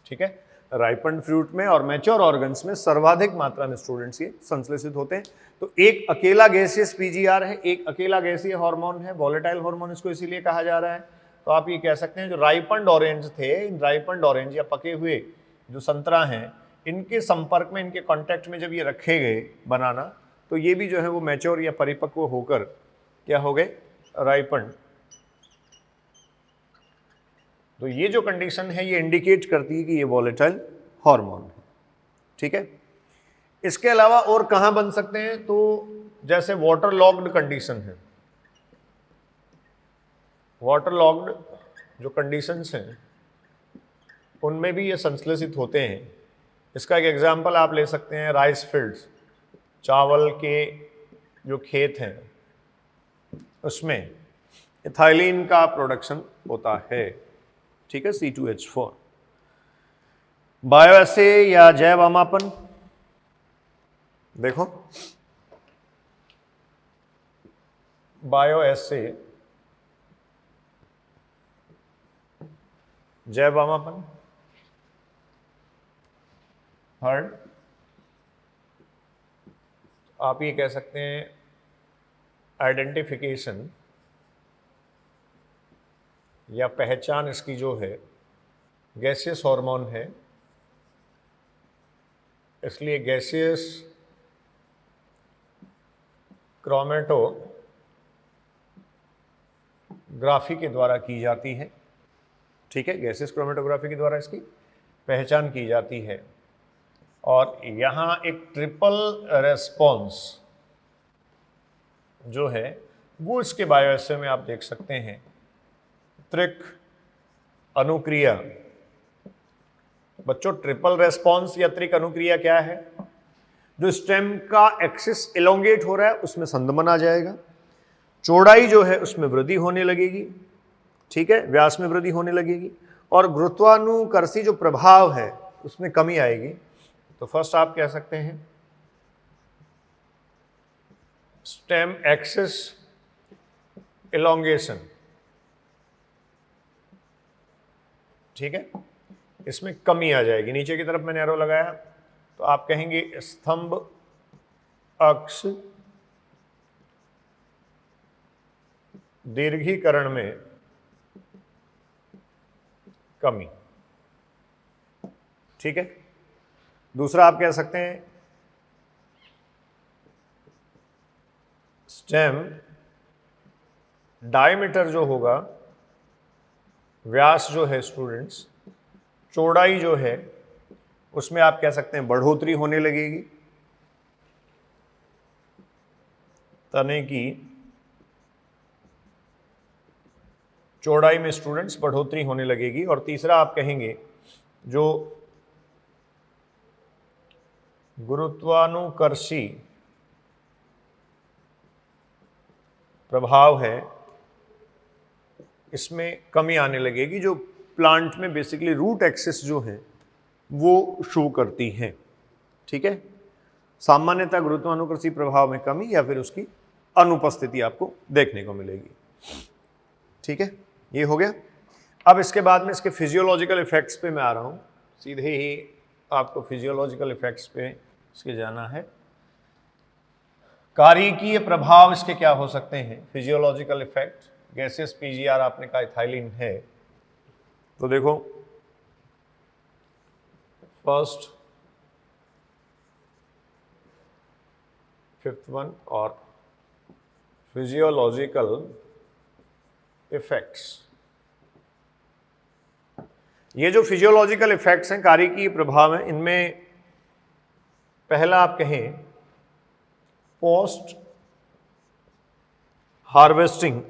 ठीक है। राइपन्ड फ्रूट में और मैच्योर ऑर्गन्स में सर्वाधिक मात्रा में स्टूडेंट्स ये संश्लेषित होते हैं। तो एक अकेला गैसियस पीजीआर है, एक अकेला गैसीय हार्मोन है, वॉलेटाइल हार्मोन इसको इसीलिए कहा जा रहा है। तो आप ये कह सकते हैं जो राइपन्ड ऑरेंज थे, इन राइपन्ड ऑरेंज या पके हुए जो संतरा हैं, इनके संपर्क में, इनके कांटेक्ट में जब ये रखे गए बनाना, तो ये भी जो है वो मैच्योर या परिपक्व होकर क्या हो गए, राइपन्ड। तो ये जो कंडीशन है ये इंडिकेट करती है कि ये वॉलेटाइल हार्मोन है, ठीक है। इसके अलावा और कहाँ बन सकते हैं, तो जैसे वाटर लॉक्ड कंडीशन है, वाटर लॉक्ड जो कंडीशंस हैं उनमें भी ये संश्लेषित होते हैं। इसका एक एग्जांपल आप ले सकते हैं राइस फील्ड्स, चावल के जो खेत हैं, उसमें इथाइलिन का प्रोडक्शन होता है, ठीक है, C2H4। बायोएसे या जैव अमापन, देखो बायोएसे, जैव अमापन, थर्ड आप ये कह सकते हैं आइडेंटिफिकेशन या पहचान इसकी जो है गैसियस हार्मोन है, इसलिए गैसियस क्रोमेटोग्राफी के द्वारा की जाती है, ठीक है, गैसियस क्रोमेटोग्राफी के द्वारा इसकी पहचान की जाती है। और यहाँ एक ट्रिपल रेस्पॉन्स जो है वो इसके बायोएसे में आप देख सकते हैं, त्रिक अनुक्रिया। बच्चों ट्रिपल रेस्पॉन्स या त्रिक अनुक्रिया क्या है? जो स्टेम का एक्सिस एलोंगेट हो रहा है उसमें संदमन आ जाएगा, चौड़ाई जो है उसमें वृद्धि होने लगेगी, ठीक है, व्यास में वृद्धि होने लगेगी, और गुरुत्वानुकर्षी जो प्रभाव है उसमें कमी आएगी। तो फर्स्ट आप कह सकते हैं स्टेम एक्सिस एलोंगेशन, ठीक है, इसमें कमी आ जाएगी। नीचे की तरफ मैंने एरो लगाया तो आप कहेंगे स्तंभ अक्ष दीर्घीकरण में कमी, ठीक है। दूसरा आप कह सकते हैं स्टेम डायमीटर जो होगा, व्यास जो है स्टूडेंट्स, चौड़ाई जो है उसमें आप कह सकते हैं बढ़ोतरी होने लगेगी, तने की चौड़ाई में स्टूडेंट्स बढ़ोतरी होने लगेगी। और तीसरा आप कहेंगे जो गुरुत्वानुकर्षी प्रभाव है इसमें कमी आने लगेगी, जो प्लांट में बेसिकली रूट एक्सिस जो है वो शो करती हैं, ठीक है। सामान्यतः गुरुत्वानुकर्षी प्रभाव में कमी या फिर उसकी अनुपस्थिति आपको देखने को मिलेगी, ठीक है। ये हो गया। अब इसके बाद में इसके फिजियोलॉजिकल इफेक्ट्स पे मैं आ रहा हूँ, सीधे ही आपको फिजियोलॉजिकल इफेक्ट्स पे इसके जाना है। कारिकीय प्रभाव इसके क्या हो सकते हैं, फिजियोलॉजिकल इफेक्ट। गैसियस पीजीआर आपने कहा इथाइलिन है, तो देखो फर्स्ट, फिफ्थ वन और फिजियोलॉजिकल इफेक्ट्स। ये जो फिजियोलॉजिकल इफेक्ट्स हैं, कारिकीय प्रभाव हैं, इनमें पहला आप कहें पोस्ट हार्वेस्टिंग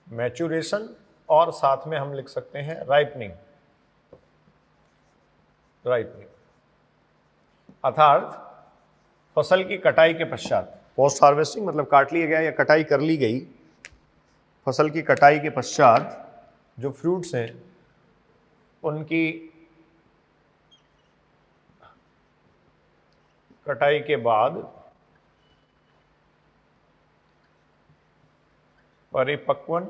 मैच्योरेशन, और साथ में हम लिख सकते हैं राइपनिंग, अर्थात फसल की कटाई के पश्चात। पोस्ट हार्वेस्टिंग मतलब काट लिया गया या कटाई कर ली गई, फसल की कटाई के पश्चात जो फ्रूट्स हैं उनकी कटाई के बाद परिपक्वन,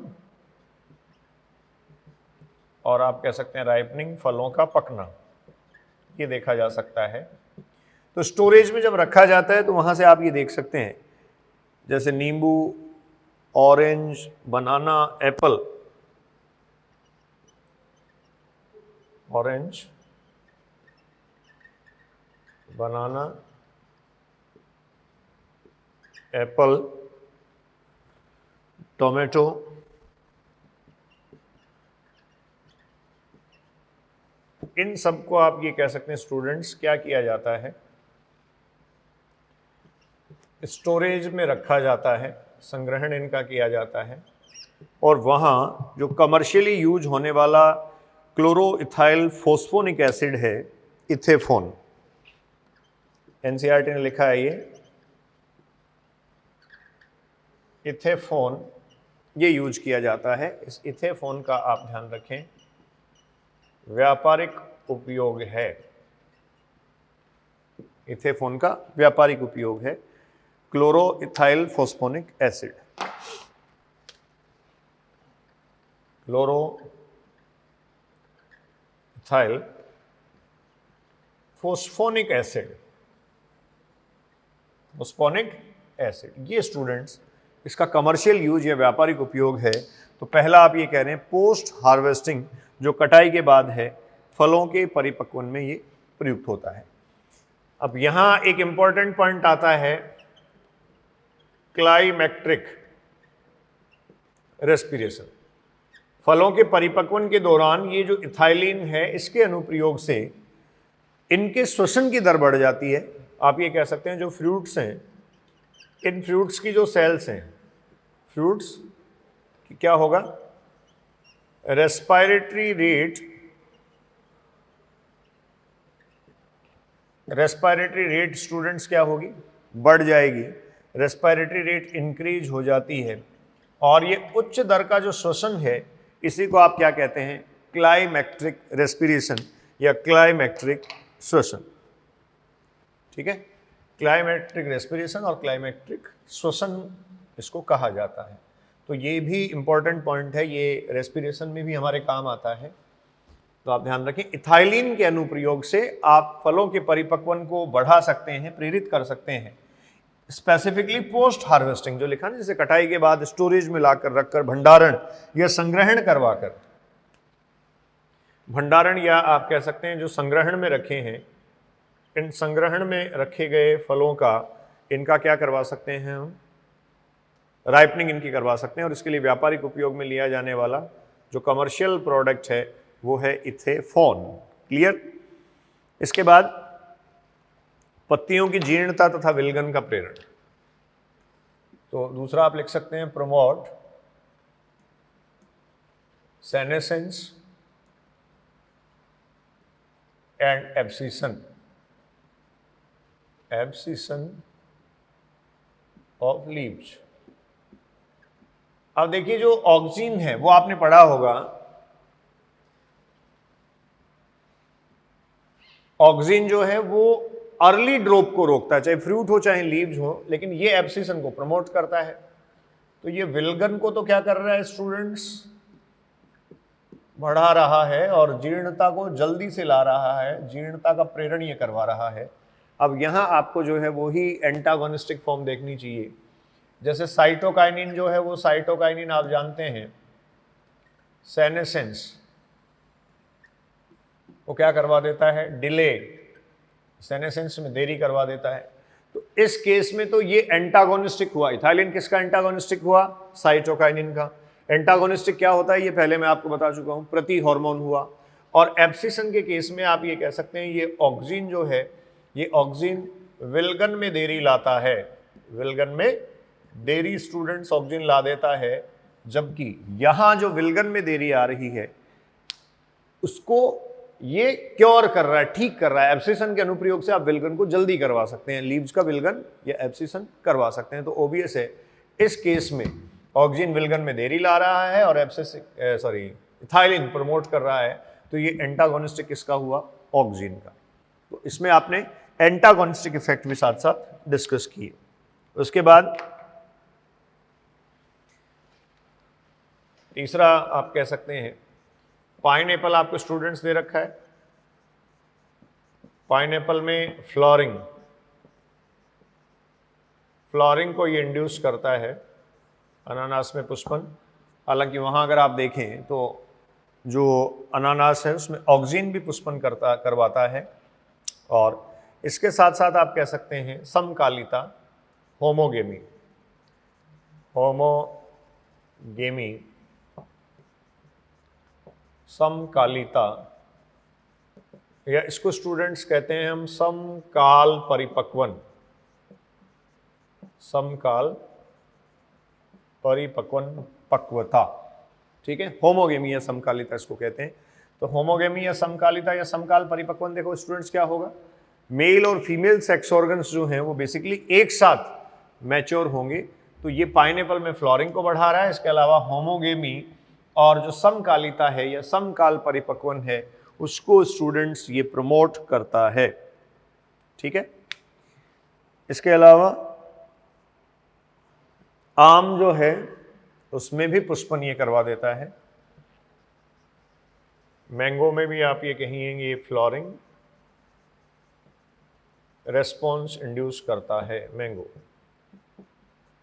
और आप कह सकते हैं राइपनिंग, फलों का पकना, ये देखा जा सकता है। तो स्टोरेज में जब रखा जाता है तो वहाँ से आप ये देख सकते हैं, जैसे नींबू, ऑरेंज, बनाना, एप्पल, ऑरेंज, बनाना, एप्पल, टोमेटो, इन सबको आप ये कह सकते हैं स्टूडेंट्स क्या किया जाता है, स्टोरेज में रखा जाता है, संग्रहण इनका किया जाता है, और वहाँ जो कमर्शियली यूज होने वाला क्लोरोइथाइल फोस्फोनिक एसिड है इथेफोन। एनसीईआरटी ने लिखा है ये इथेफोन, ये यूज किया जाता है। इस इथेफोन का आप ध्यान रखें, व्यापारिक उपयोग है, इथेफोन का व्यापारिक उपयोग है chloroethyl phosphonic acid. Chloroethyl phosphonic acid, phosphonic acid, ये स्टूडेंट्स इसका कमर्शियल यूज या व्यापारिक उपयोग है। तो पहला आप ये कह रहे हैं पोस्ट हार्वेस्टिंग, जो कटाई के बाद है, फलों के परिपक्वन में ये प्रयुक्त होता है। अब यहां एक इंपॉर्टेंट पॉइंट आता है क्लाइमेक्ट्रिक रेस्पिरेशन। फलों के परिपक्वन के दौरान ये जो इथाइलिन है, इसके अनुप्रयोग से इनके श्वसन की दर बढ़ जाती है। आप ये कह सकते हैं जो फ्रूट्स हैं, इन फ्रूट्स की जो सेल्स हैं, फ्रूट्स की क्या होगा, रेस्पिरेटरी रेट स्टूडेंट्स क्या होगी, बढ़ जाएगी। रेस्पिरेटरी रेट इंक्रीज हो जाती है और ये उच्च दर का जो श्वसन है, इसी को आप क्या कहते हैं, क्लाइमेक्ट्रिक रेस्पिरेशन या क्लाइमेक्ट्रिक श्वसन। ठीक है, क्लाइमेट्रिक रेस्पिरेशन और क्लाइमेट्रिक श्वसन इसको कहा जाता है। तो ये भी इंपॉर्टेंट पॉइंट है, ये रेस्पिरेशन में भी हमारे काम आता है। तो आप ध्यान रखें, इथाइलिन के अनुप्रयोग से आप फलों के परिपक्वन को बढ़ा सकते हैं, प्रेरित कर सकते हैं। स्पेसिफिकली पोस्ट हार्वेस्टिंग जो लिखा ना, जैसे कटाई के बाद स्टोरेज में लाकर रखकर भंडारण या संग्रहण करवाकर, भंडारण या आप कह सकते हैं जो संग्रहण में रखे हैं, इन संग्रहण में रखे गए फलों का, इनका क्या करवा सकते हैं हम, राइपनिंग इनकी करवा सकते हैं। और इसके लिए व्यापारिक उपयोग में लिया जाने वाला जो कमर्शियल प्रोडक्ट है वो है इथेफोन। क्लियर। इसके बाद पत्तियों की जीर्णता तथा विलगन का प्रेरण। तो दूसरा आप लिख सकते हैं promote senescence and abscission of leaves. अब देखिए जो ऑक्सीन है वो आपने पढ़ा होगा, ऑक्सीन जो है वो अर्ली ड्रॉप को रोकता है, चाहे फ्रूट हो चाहे लीव्स हो, लेकिन ये एब्सिशन को प्रमोट करता है। तो ये विलगन को तो क्या कर रहा है स्टूडेंट्स, बढ़ा रहा है और जीर्णता को जल्दी से ला रहा है, जीर्णता का प्रेरण ये करवा रहा है। अब यहाँ आपको जो है वो ही एंटागोनिस्टिक फॉर्म देखनी चाहिए। जैसे साइटोकाइनिन जो है वो, साइटोकाइनिन आप जानते हैं सेनेसेंस, वो क्या करवा देता है, डिले, सेनेसेंस में देरी करवा देता है। तो इस केस में तो ये एंटागोनिस्टिक हुआ। इथाइलिन किसका एंटागोनिस्टिक हुआ, साइटोकाइनिन का। एंटागोनिस्टिक क्या होता है ये पहले मैं आपको बता चुका हूं, प्रति हार्मोन हुआ। और एब्सिशन के केस में आप ये कह सकते हैं ये ऑक्सीन जो है, ये ऑक्सीन विलगन में देरी लाता है, विलगन में देरी स्टूडेंट्स ऑक्सीन ला देता है। जबकि यहां जो विलगन में देरी आ रही है उसको ये क्योर कर रहा है, ठीक कर रहा है। एब्सिशन के अनुप्रयोग से आप विलगन को जल्दी करवा सकते हैं, लीव्स का विलगन या एब्सिशन करवा सकते हैं। तो ओबियस है इस केस में ऑक्सीन विलगन में देरी ला रहा है और इथाइलिन प्रमोट कर रहा है। तो ये एंटागोनिस्टिक किसका हुआ, ऑक्सीन का। तो इसमें आपने एंटागोनिस्टिक इफेक्ट भी साथ साथ डिस्कस किए। उसके बाद तीसरा आप कह सकते हैं पाइनएप्पल आपको स्टूडेंट्स दे रखा है। पाइनएप्पल में फ्लोरिंग को ये इंड्यूस करता है, अनानास में पुष्पन। हालांकि वहाँ अगर आप देखें तो जो अनानास है उसमें ऑक्सीन भी पुष्पन करवाता है। और इसके साथ साथ आप कह सकते हैं समकालिता, होमोगेमी समकालिता, या इसको स्टूडेंट्स कहते हैं हम समकाल परिपक्वन, समकाल परिपक्वन पक्वता। ठीक है, होमोगेमी या समकालिता इसको कहते हैं। तो होमोगेमी या समकालिता या समकाल परिपक्वन देखो स्टूडेंट्स क्या होगा, मेल और फीमेल सेक्स ऑर्गन्स जो हैं वो बेसिकली एक साथ मैच्योर होंगे, तो ये पाइनएप्पल में फ्लोरिंग को बढ़ा रहा है। इसके अलावा होमोगेमी और जो समकालिता है या समकाल परिपक्वन है उसको स्टूडेंट्स ये प्रमोट करता है, ठीक है। इसके अलावा आम जो है उसमें भी पुष्पन ये करवा देता है, मैंगो में भी आप ये कहेंगे फ्लोरिंग रेस्पॉन्स इंड्यूस करता है, मैंगो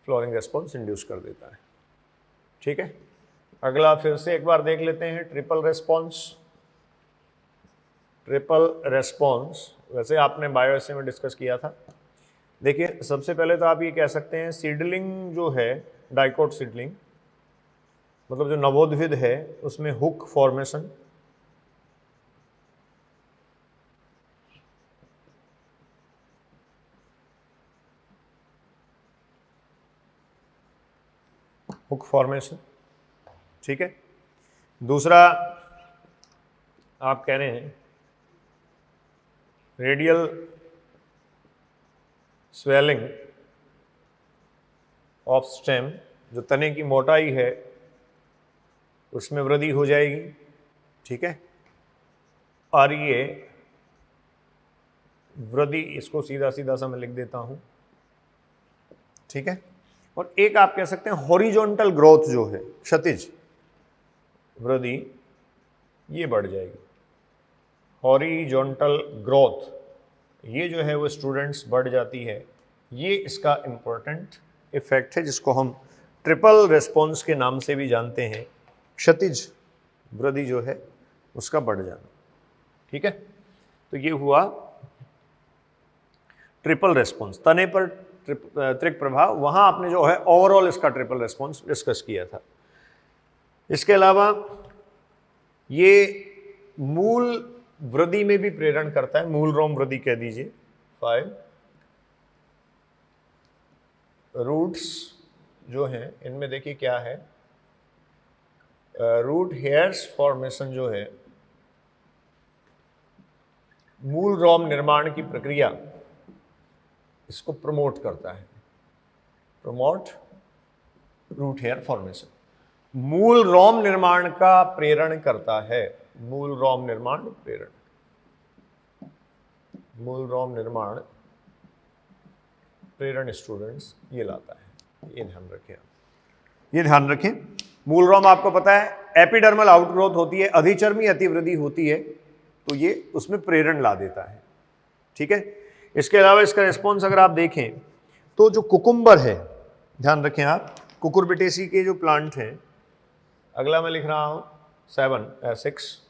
फ्लोरिंग रेस्पॉन्स इंड्यूस कर देता है, ठीक है। अगला फिर से एक बार देख लेते हैं, ट्रिपल रेस्पॉन्स। ट्रिपल रेस्पॉन्स वैसे आपने बायोएसे में डिस्कस किया था। देखिए सबसे पहले तो आप ये कह सकते हैं सीडलिंग जो है, डाइकोट सीडलिंग मतलब जो नवोद्भिद है उसमें हुक फॉर्मेशन, हुक फॉर्मेशन, ठीक है। दूसरा आप कह रहे हैं रेडियल स्वेलिंग ऑफ स्टेम, जो तने की मोटाई है उसमें वृद्धि हो जाएगी, ठीक है। और ये वृद्धि, इसको सीधा सीधा सा मैं लिख देता हूं, ठीक है। और एक आप कह सकते हैं हॉरिजॉन्टल ग्रोथ जो है, क्षैतिज वृद्धि, ये बढ़ जाएगी। हॉरिजॉन्टल ग्रोथ ये जो है वो स्टूडेंट्स बढ़ जाती है, ये इसका इम्पोर्टेंट इफेक्ट है जिसको हम ट्रिपल रेस्पॉन्स के नाम से भी जानते हैं, क्षैतिज वृद्धि जो है उसका बढ़ जाना, ठीक है। तो ये हुआ ट्रिपल रेस्पॉन्स, तने पर त्रिक प्रभाव, वहां आपने जो है ओवरऑल इसका ट्रिपल रेस्पॉन्स डिस्कस किया था। इसके अलावा ये मूल वृद्धि में भी प्रेरण करता है, मूल रोम वृद्धि कह दीजिए। 5 रूट्स जो हैं इनमें देखिए क्या है, रूट हेयर्स फॉर्मेशन जो है मूल रोम निर्माण की प्रक्रिया इसको प्रमोट करता है, प्रमोट रूट हेयर फॉर्मेशन, मूल रोम निर्माण का प्रेरण करता है, मूल रोम निर्माण प्रेरण, मूल रोम निर्माण प्रेरण स्टूडेंट्स ये लाता है, ये ध्यान रखें आप, ये ध्यान रखें। मूल रोम आपको पता है एपिडर्मल आउटग्रोथ होती है, अधिचर्मी अतिवृद्धि होती है, तो ये उसमें प्रेरण ला देता है, ठीक है। इसके अलावा इसका रिस्पॉन्स अगर आप देखें तो जो कुकुम्बर है, ध्यान रखें आप, कुकुरबिटेसी के जो प्लांट हैं, अगला मैं लिख रहा हूं 6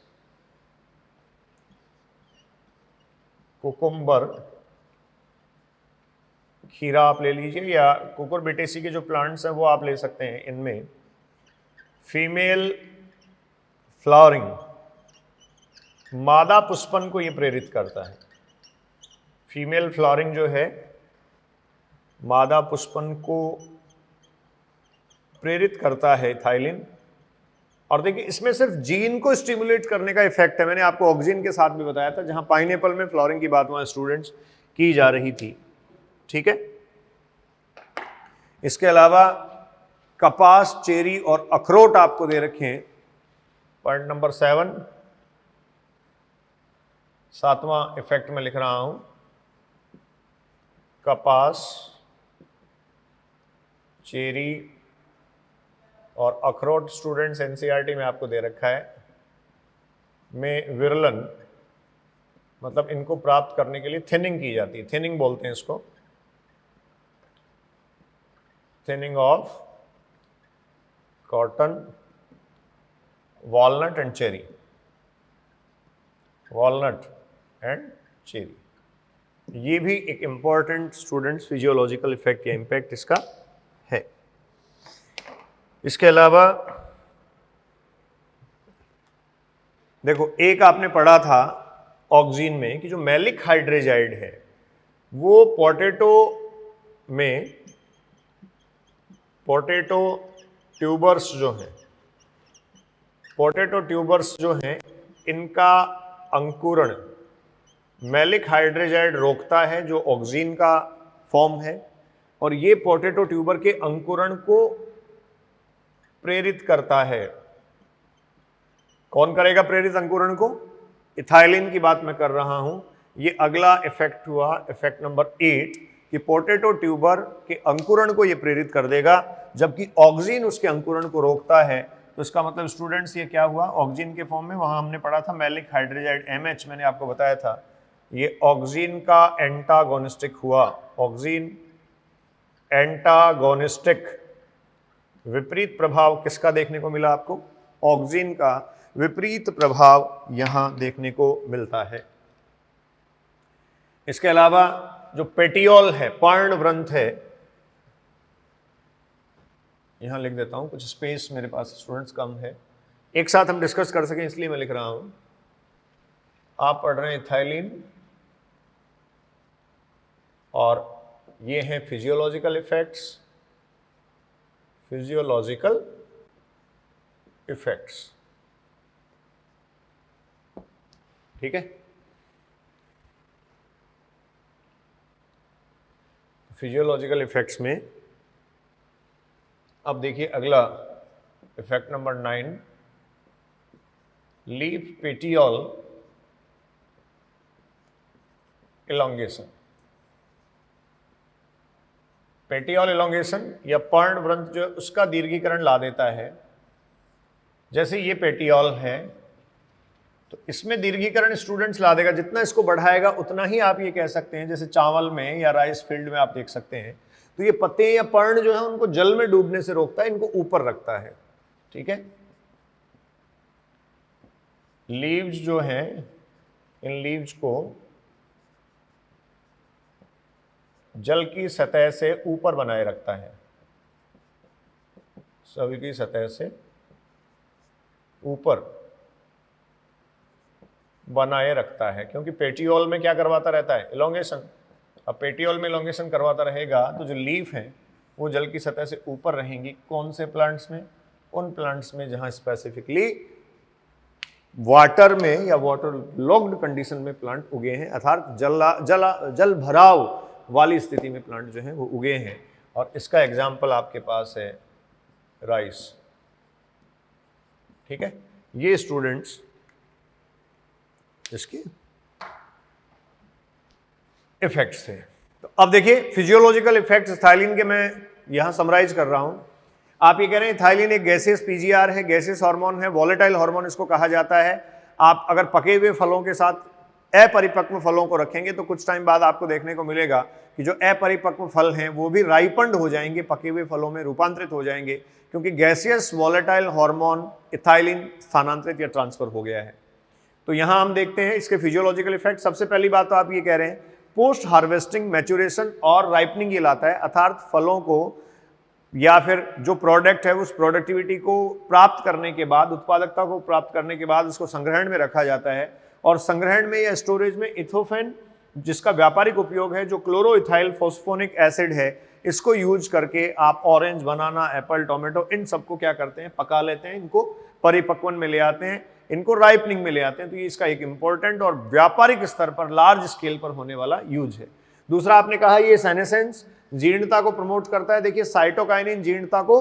कुकुम्बर, खीरा आप ले लीजिए या कुकुरबिटेसी के जो प्लांट्स हैं वो आप ले सकते हैं। इनमें फीमेल फ्लावरिंग, मादा पुष्पन को ये प्रेरित करता है, फीमेल फ्लावरिंग जो है मादा पुष्पन को प्रेरित करता है थाइलिन। और देखिए इसमें सिर्फ जीन को स्टिमुलेट करने का इफेक्ट है, मैंने आपको ऑक्सिन के साथ भी बताया था, जहां पाइनएप्पल में फ्लावरिंग की बात वहां स्टूडेंट्स की जा रही थी, ठीक है। इसके अलावा कपास, चेरी और अखरोट आपको दे रखे हैं, पॉइंट नंबर 7, 7वां इफेक्ट में लिख रहा हूं, कपास, चेरी और अखरोट स्टूडेंट्स एनसीईआरटी में आपको दे रखा है, में विरलन मतलब इनको प्राप्त करने के लिए थिनिंग की जाती है, थिनिंग बोलते हैं इसको, thinning of cotton, walnut and cherry, walnut and cherry, ये भी एक इंपॉर्टेंट स्टूडेंट्स फिजियोलॉजिकल इफेक्ट या इंपैक्ट इसका है। इसके अलावा देखो एक आपने पढ़ा था ऑक्सिन में कि जो मैलिक हाइड्रेजाइड है वो पोटैटो में, पोटैटो ट्यूबर्स जो हैं, पोटैटो ट्यूबर्स जो हैं इनका अंकुरण मैलिक हाइड्रोजाइड रोकता है, जो ऑक्सीन का फॉर्म है, और ये पोटैटो ट्यूबर के अंकुरण को प्रेरित करता है। कौन करेगा प्रेरित अंकुरण को? इथाइलिन की बात मैं कर रहा हूं। ये अगला इफेक्ट हुआ, इफेक्ट नंबर 8, कि पोटैटो ट्यूबर के अंकुरण को ये प्रेरित कर देगा, जबकि ऑक्सीन उसके अंकुरण को रोकता है। तो इसका मतलब स्टूडेंट्स ये क्या हुआ? ऑक्सीन के फॉर्म में वहां हमने पढ़ा था मैलिक हाइड्रोजाइड MH, मैंने आपको बताया था, ये ऑक्सीन का एंटागोनिस्टिक हुआ। ऑक्सीन एंटागोनिस्टिक, विपरीत प्रभाव किसका देखने को मिला आपको? ऑक्सीन का विपरीत प्रभाव यहां देखने को मिलता है। इसके अलावा जो पेटियोल है, पर्णव्रंथ है, यहां लिख देता हूं, कुछ स्पेस मेरे पास स्टूडेंट्स कम है, एक साथ हम डिस्कस कर सकें इसलिए मैं लिख रहा हूं। आप पढ़ रहे हैं इथाइलिन, और ये हैं फिजियोलॉजिकल इफेक्ट्स, फिजियोलॉजिकल इफेक्ट्स, ठीक है। फिजियोलॉजिकल इफेक्ट्स में अब देखिए अगला effect number 9, leaf petiole elongation. Petiole elongation या पर्णव्रंथ जो है उसका दीर्घीकरण ला देता है। जैसे ये पेटियोल है तो इसमें दीर्घीकरण स्टूडेंट्स ला देगा, जितना इसको बढ़ाएगा उतना ही आप ये कह सकते हैं, जैसे चावल में या राइस फील्ड में आप देख सकते हैं, तो ये पत्ते या पर्ण जो है उनको जल में डूबने से रोकता है, इनको ऊपर रखता है, ठीक है। लीव्स जो हैं, इन लीव्स को जल की सतह से ऊपर बनाए रखता है, सभी की सतह से ऊपर बनाए रखता है, क्योंकि पेटियोल में क्या करवाता रहता है? इलोंगेशन। अब पेटियोल में इलोंगेशन करवाता रहेगा तो जो लीफ है वो जल की सतह से ऊपर रहेंगी। कौन से प्लांट्स में? उन प्लांट्स में जहां स्पेसिफिकली वाटर में या वाटर लॉक्ड कंडीशन में प्लांट उगे हैं, अर्थात जल भराव वाली स्थिति में प्लांट जो हैं वो उगे हैं। और इसका एग्जाम्पल आपके पास है राइस, ठीक है। ये स्टूडेंट्स इसके इफेक्ट्स थे। तो अब देखिए फिजियोलॉजिकल इफेक्ट्स इथाइलिन के मैं यहां समराइज कर रहा हूं। आप ये कह रहे हैं इथाइलिन एक गैसियस पीजीआर है, गैसियस हार्मोन है, वॉलेटाइल हार्मोन इसको कहा जाता है। आप अगर पके हुए फलों के साथ अपरिपक्व फलों को रखेंगे तो कुछ टाइम बाद आपको देखने को मिलेगा कि जो अपरिपक्व फल हैं वो भी राइपन्ड हो जाएंगे, पके हुए फलों में रूपांतरित हो जाएंगे, क्योंकि गैसियस वॉलेटाइल हार्मोन इथाइलिन स्थानांतरित या ट्रांसफर हो गया है। तो यहां हम देखते हैं इसके फिजियोलॉजिकल इफेक्ट। सबसे पहली बात तो आप ये कह रहे हैं पोस्ट हार्वेस्टिंग मैच्योरेशन और राइपनिंग ये लाता है, अर्थात फलों को या फिर जो प्रोडक्ट है उस प्रोडक्टिविटी को प्राप्त करने के बाद, उत्पादकता को प्राप्त करने के बाद उसको संग्रहण में रखा जाता है, और संग्रहण में या स्टोरेज में इथोफेन, जिसका व्यापारिक उपयोग है, जो क्लोरोइथाइल फोस्फोनिक एसिड है, इसको यूज करके आप ऑरेंज, बनाना, एप्पल, टोमेटो, इन सबको क्या करते हैं? पका लेते हैं, इनको परिपक्वन में ले आते हैं, इनको राइपनिंग में ले आते हैं। तो ये इसका एक इंपॉर्टेंट और व्यापारिक स्तर पर, लार्ज स्केल पर होने वाला यूज है। दूसरा आपने कहा ये सेनेसेंस जीर्णता को प्रमोट करता है। देखिए साइटोकाइनिन जीर्णता को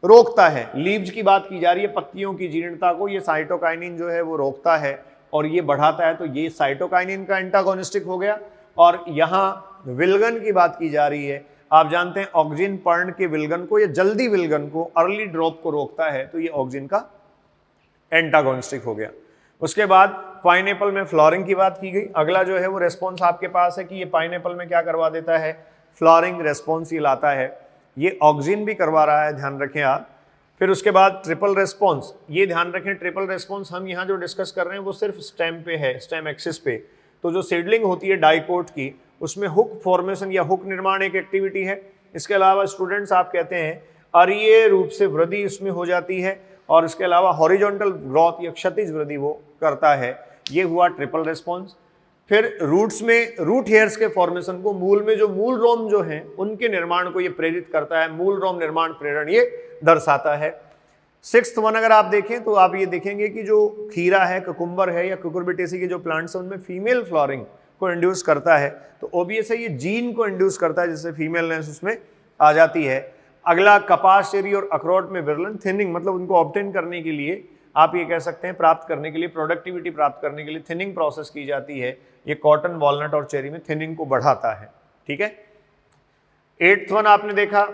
रोकता है। लीव्स की बात की जा रही है, पत्तियों की जीर्णता को ये साइटोकाइनिन जो है वो रोकता है और ये बढ़ाता है। तो ये साइटोकाइनिन का एंटागोनिस्टिक हो गया। और यहाँ विल्गन की बात की जा रही है। आप जानते हैं ऑक्सीन पर्ण के विल्गन को या जल्दी विल्गन को, अर्ली ड्रॉप को रोकता है, तो ये ऑक्सीन का एंटागोनिस्टिक हो गया। उसके बाद पाइनएप्पल में फ्लॉरिंग की बात की गई। अगला जो है वो रेस्पॉन्स आपके पास है कि ये पाइनएप्पल में क्या करवा देता है? फ्लॉरिंग रेस्पॉन्स ये लाता है। ये ऑक्सीन भी करवा रहा है, ध्यान रखें आप। फिर उसके बाद ट्रिपल रेस्पॉन्स, ये ध्यान रखें ट्रिपल रेस्पॉन्स हम यहाँ जो डिस्कस कर रहे हैं वो सिर्फ स्टेम पे है, स्टेम एक्सिस पे। तो जो सीडलिंग होती है डाइकोट की, उसमें हुक फॉर्मेशन या हुक निर्माण एक एक्टिविटी है। इसके अलावा स्टूडेंट्स आप कहते हैं अरीय रूप से वृद्धि इसमें हो जाती है, और इसके अलावा हॉरिजॉन्टल ग्रोथ या क्षैतिज वृद्धि वो करता है। ये हुआ ट्रिपल रेस्पॉन्स। फिर रूट्स में रूट हेयर्स के फॉर्मेशन को, मूल में जो मूल रोम जो हैं उनके निर्माण को ये प्रेरित करता है। मूल रोम निर्माण प्रेरण ये दर्शाता है। सिक्स्थ वन अगर आप देखें तो आप ये देखेंगे कि जो खीरा है, कुकुम्बर है या कुकुरबिटेसी के जो प्लांट्स हैं उनमें फीमेल फ्लॉरिंग को इंड्यूस करता है, तो ओबीएस है ये जीन को इंड्यूस करता है जिससे फीमेलनेस उसमें आ जाती है। अगला कपास, चेरी और अखरोट में विरलन थिनिंग, मतलब उनको ऑब्टेन करने के लिए आप ये कह सकते हैं, प्राप्त करने के लिए, प्रोडक्टिविटी प्राप्त करने के लिए थिनिंग प्रोसेस की जाती है। ये कॉटन, वॉलनट और चेरी में थिनिंग को बढ़ाता है। ठीक है, एट्थ वन आपने देखा,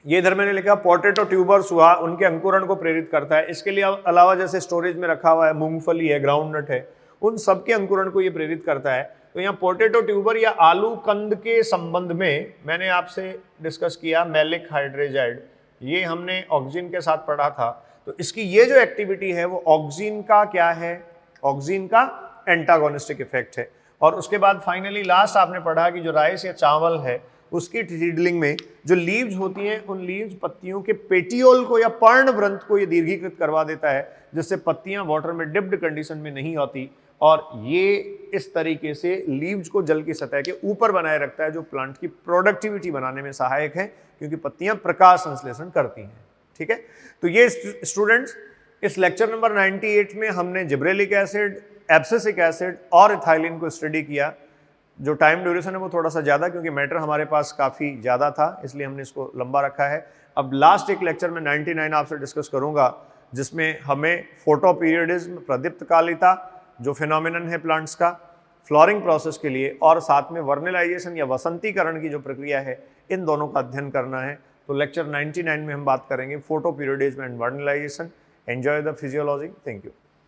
ये इधर मैंने लिखा पोटैटो ट्यूबर्स हुआ, उनके अंकुरण को प्रेरित करता है। इसके लिए अलावा जैसे स्टोरेज में रखा हुआ है मूंगफली है, ग्राउंडनट है, उन सबके अंकुरण को ये प्रेरित करता है। तो यहाँ पोटैटो ट्यूबर या आलू कंद के संबंध में मैंने आपसे डिस्कस किया मैलिक हाइड्रेजाइड, ये हमने ऑक्सिन के साथ पढ़ा था। तो इसकी ये जो एक्टिविटी है वो ऑक्सिन का क्या है, ऑक्सिन का एंटागोनिस्टिक इफेक्ट है। और उसके बाद फाइनली लास्ट आपने पढ़ा कि जो राइस या चावल है उसकी सीडलिंग में जो लीव्स होती हैं, उन लीव्स पत्तियों के पेटियोल को या पर्णवृंत को ये दीर्घीकृत करवा देता है, जिससे पत्तियां वाटर में डिप्ड कंडीशन में नहीं होती, और ये इस तरीके से लीव्स को जल की सतह के ऊपर बनाए रखता है, जो प्लांट की प्रोडक्टिविटी बनाने में सहायक है, क्योंकि पत्तियां प्रकाश संश्लेषण करती हैं। ठीक है, तो ये स्टूडेंट्स इस लेक्चर नंबर 98 में हमने जिब्रेलिक एसिड, एब्सिसिक एसिड और इथाइलिन को स्टडी किया। जो टाइम ड्यूरेशन है वो थोड़ा सा ज़्यादा, क्योंकि मैटर हमारे पास काफ़ी ज़्यादा था, इसलिए हमने इसको लंबा रखा है। अब लास्ट एक लेक्चर में 99 आपसे डिस्कस करूँगा, जिसमें हमें फोटो पीरियडिज्म, प्रदीप्त कालिता जो फिनोमिनन है प्लांट्स का फ्लोरिंग प्रोसेस के लिए, और साथ में वर्नलाइजेशन या वसंतीकरण की जो प्रक्रिया है, इन दोनों का अध्ययन करना है। तो लेक्चर 99 में हम बात करेंगे photo periodism and vernalization. Enjoy the physiology. Thank you.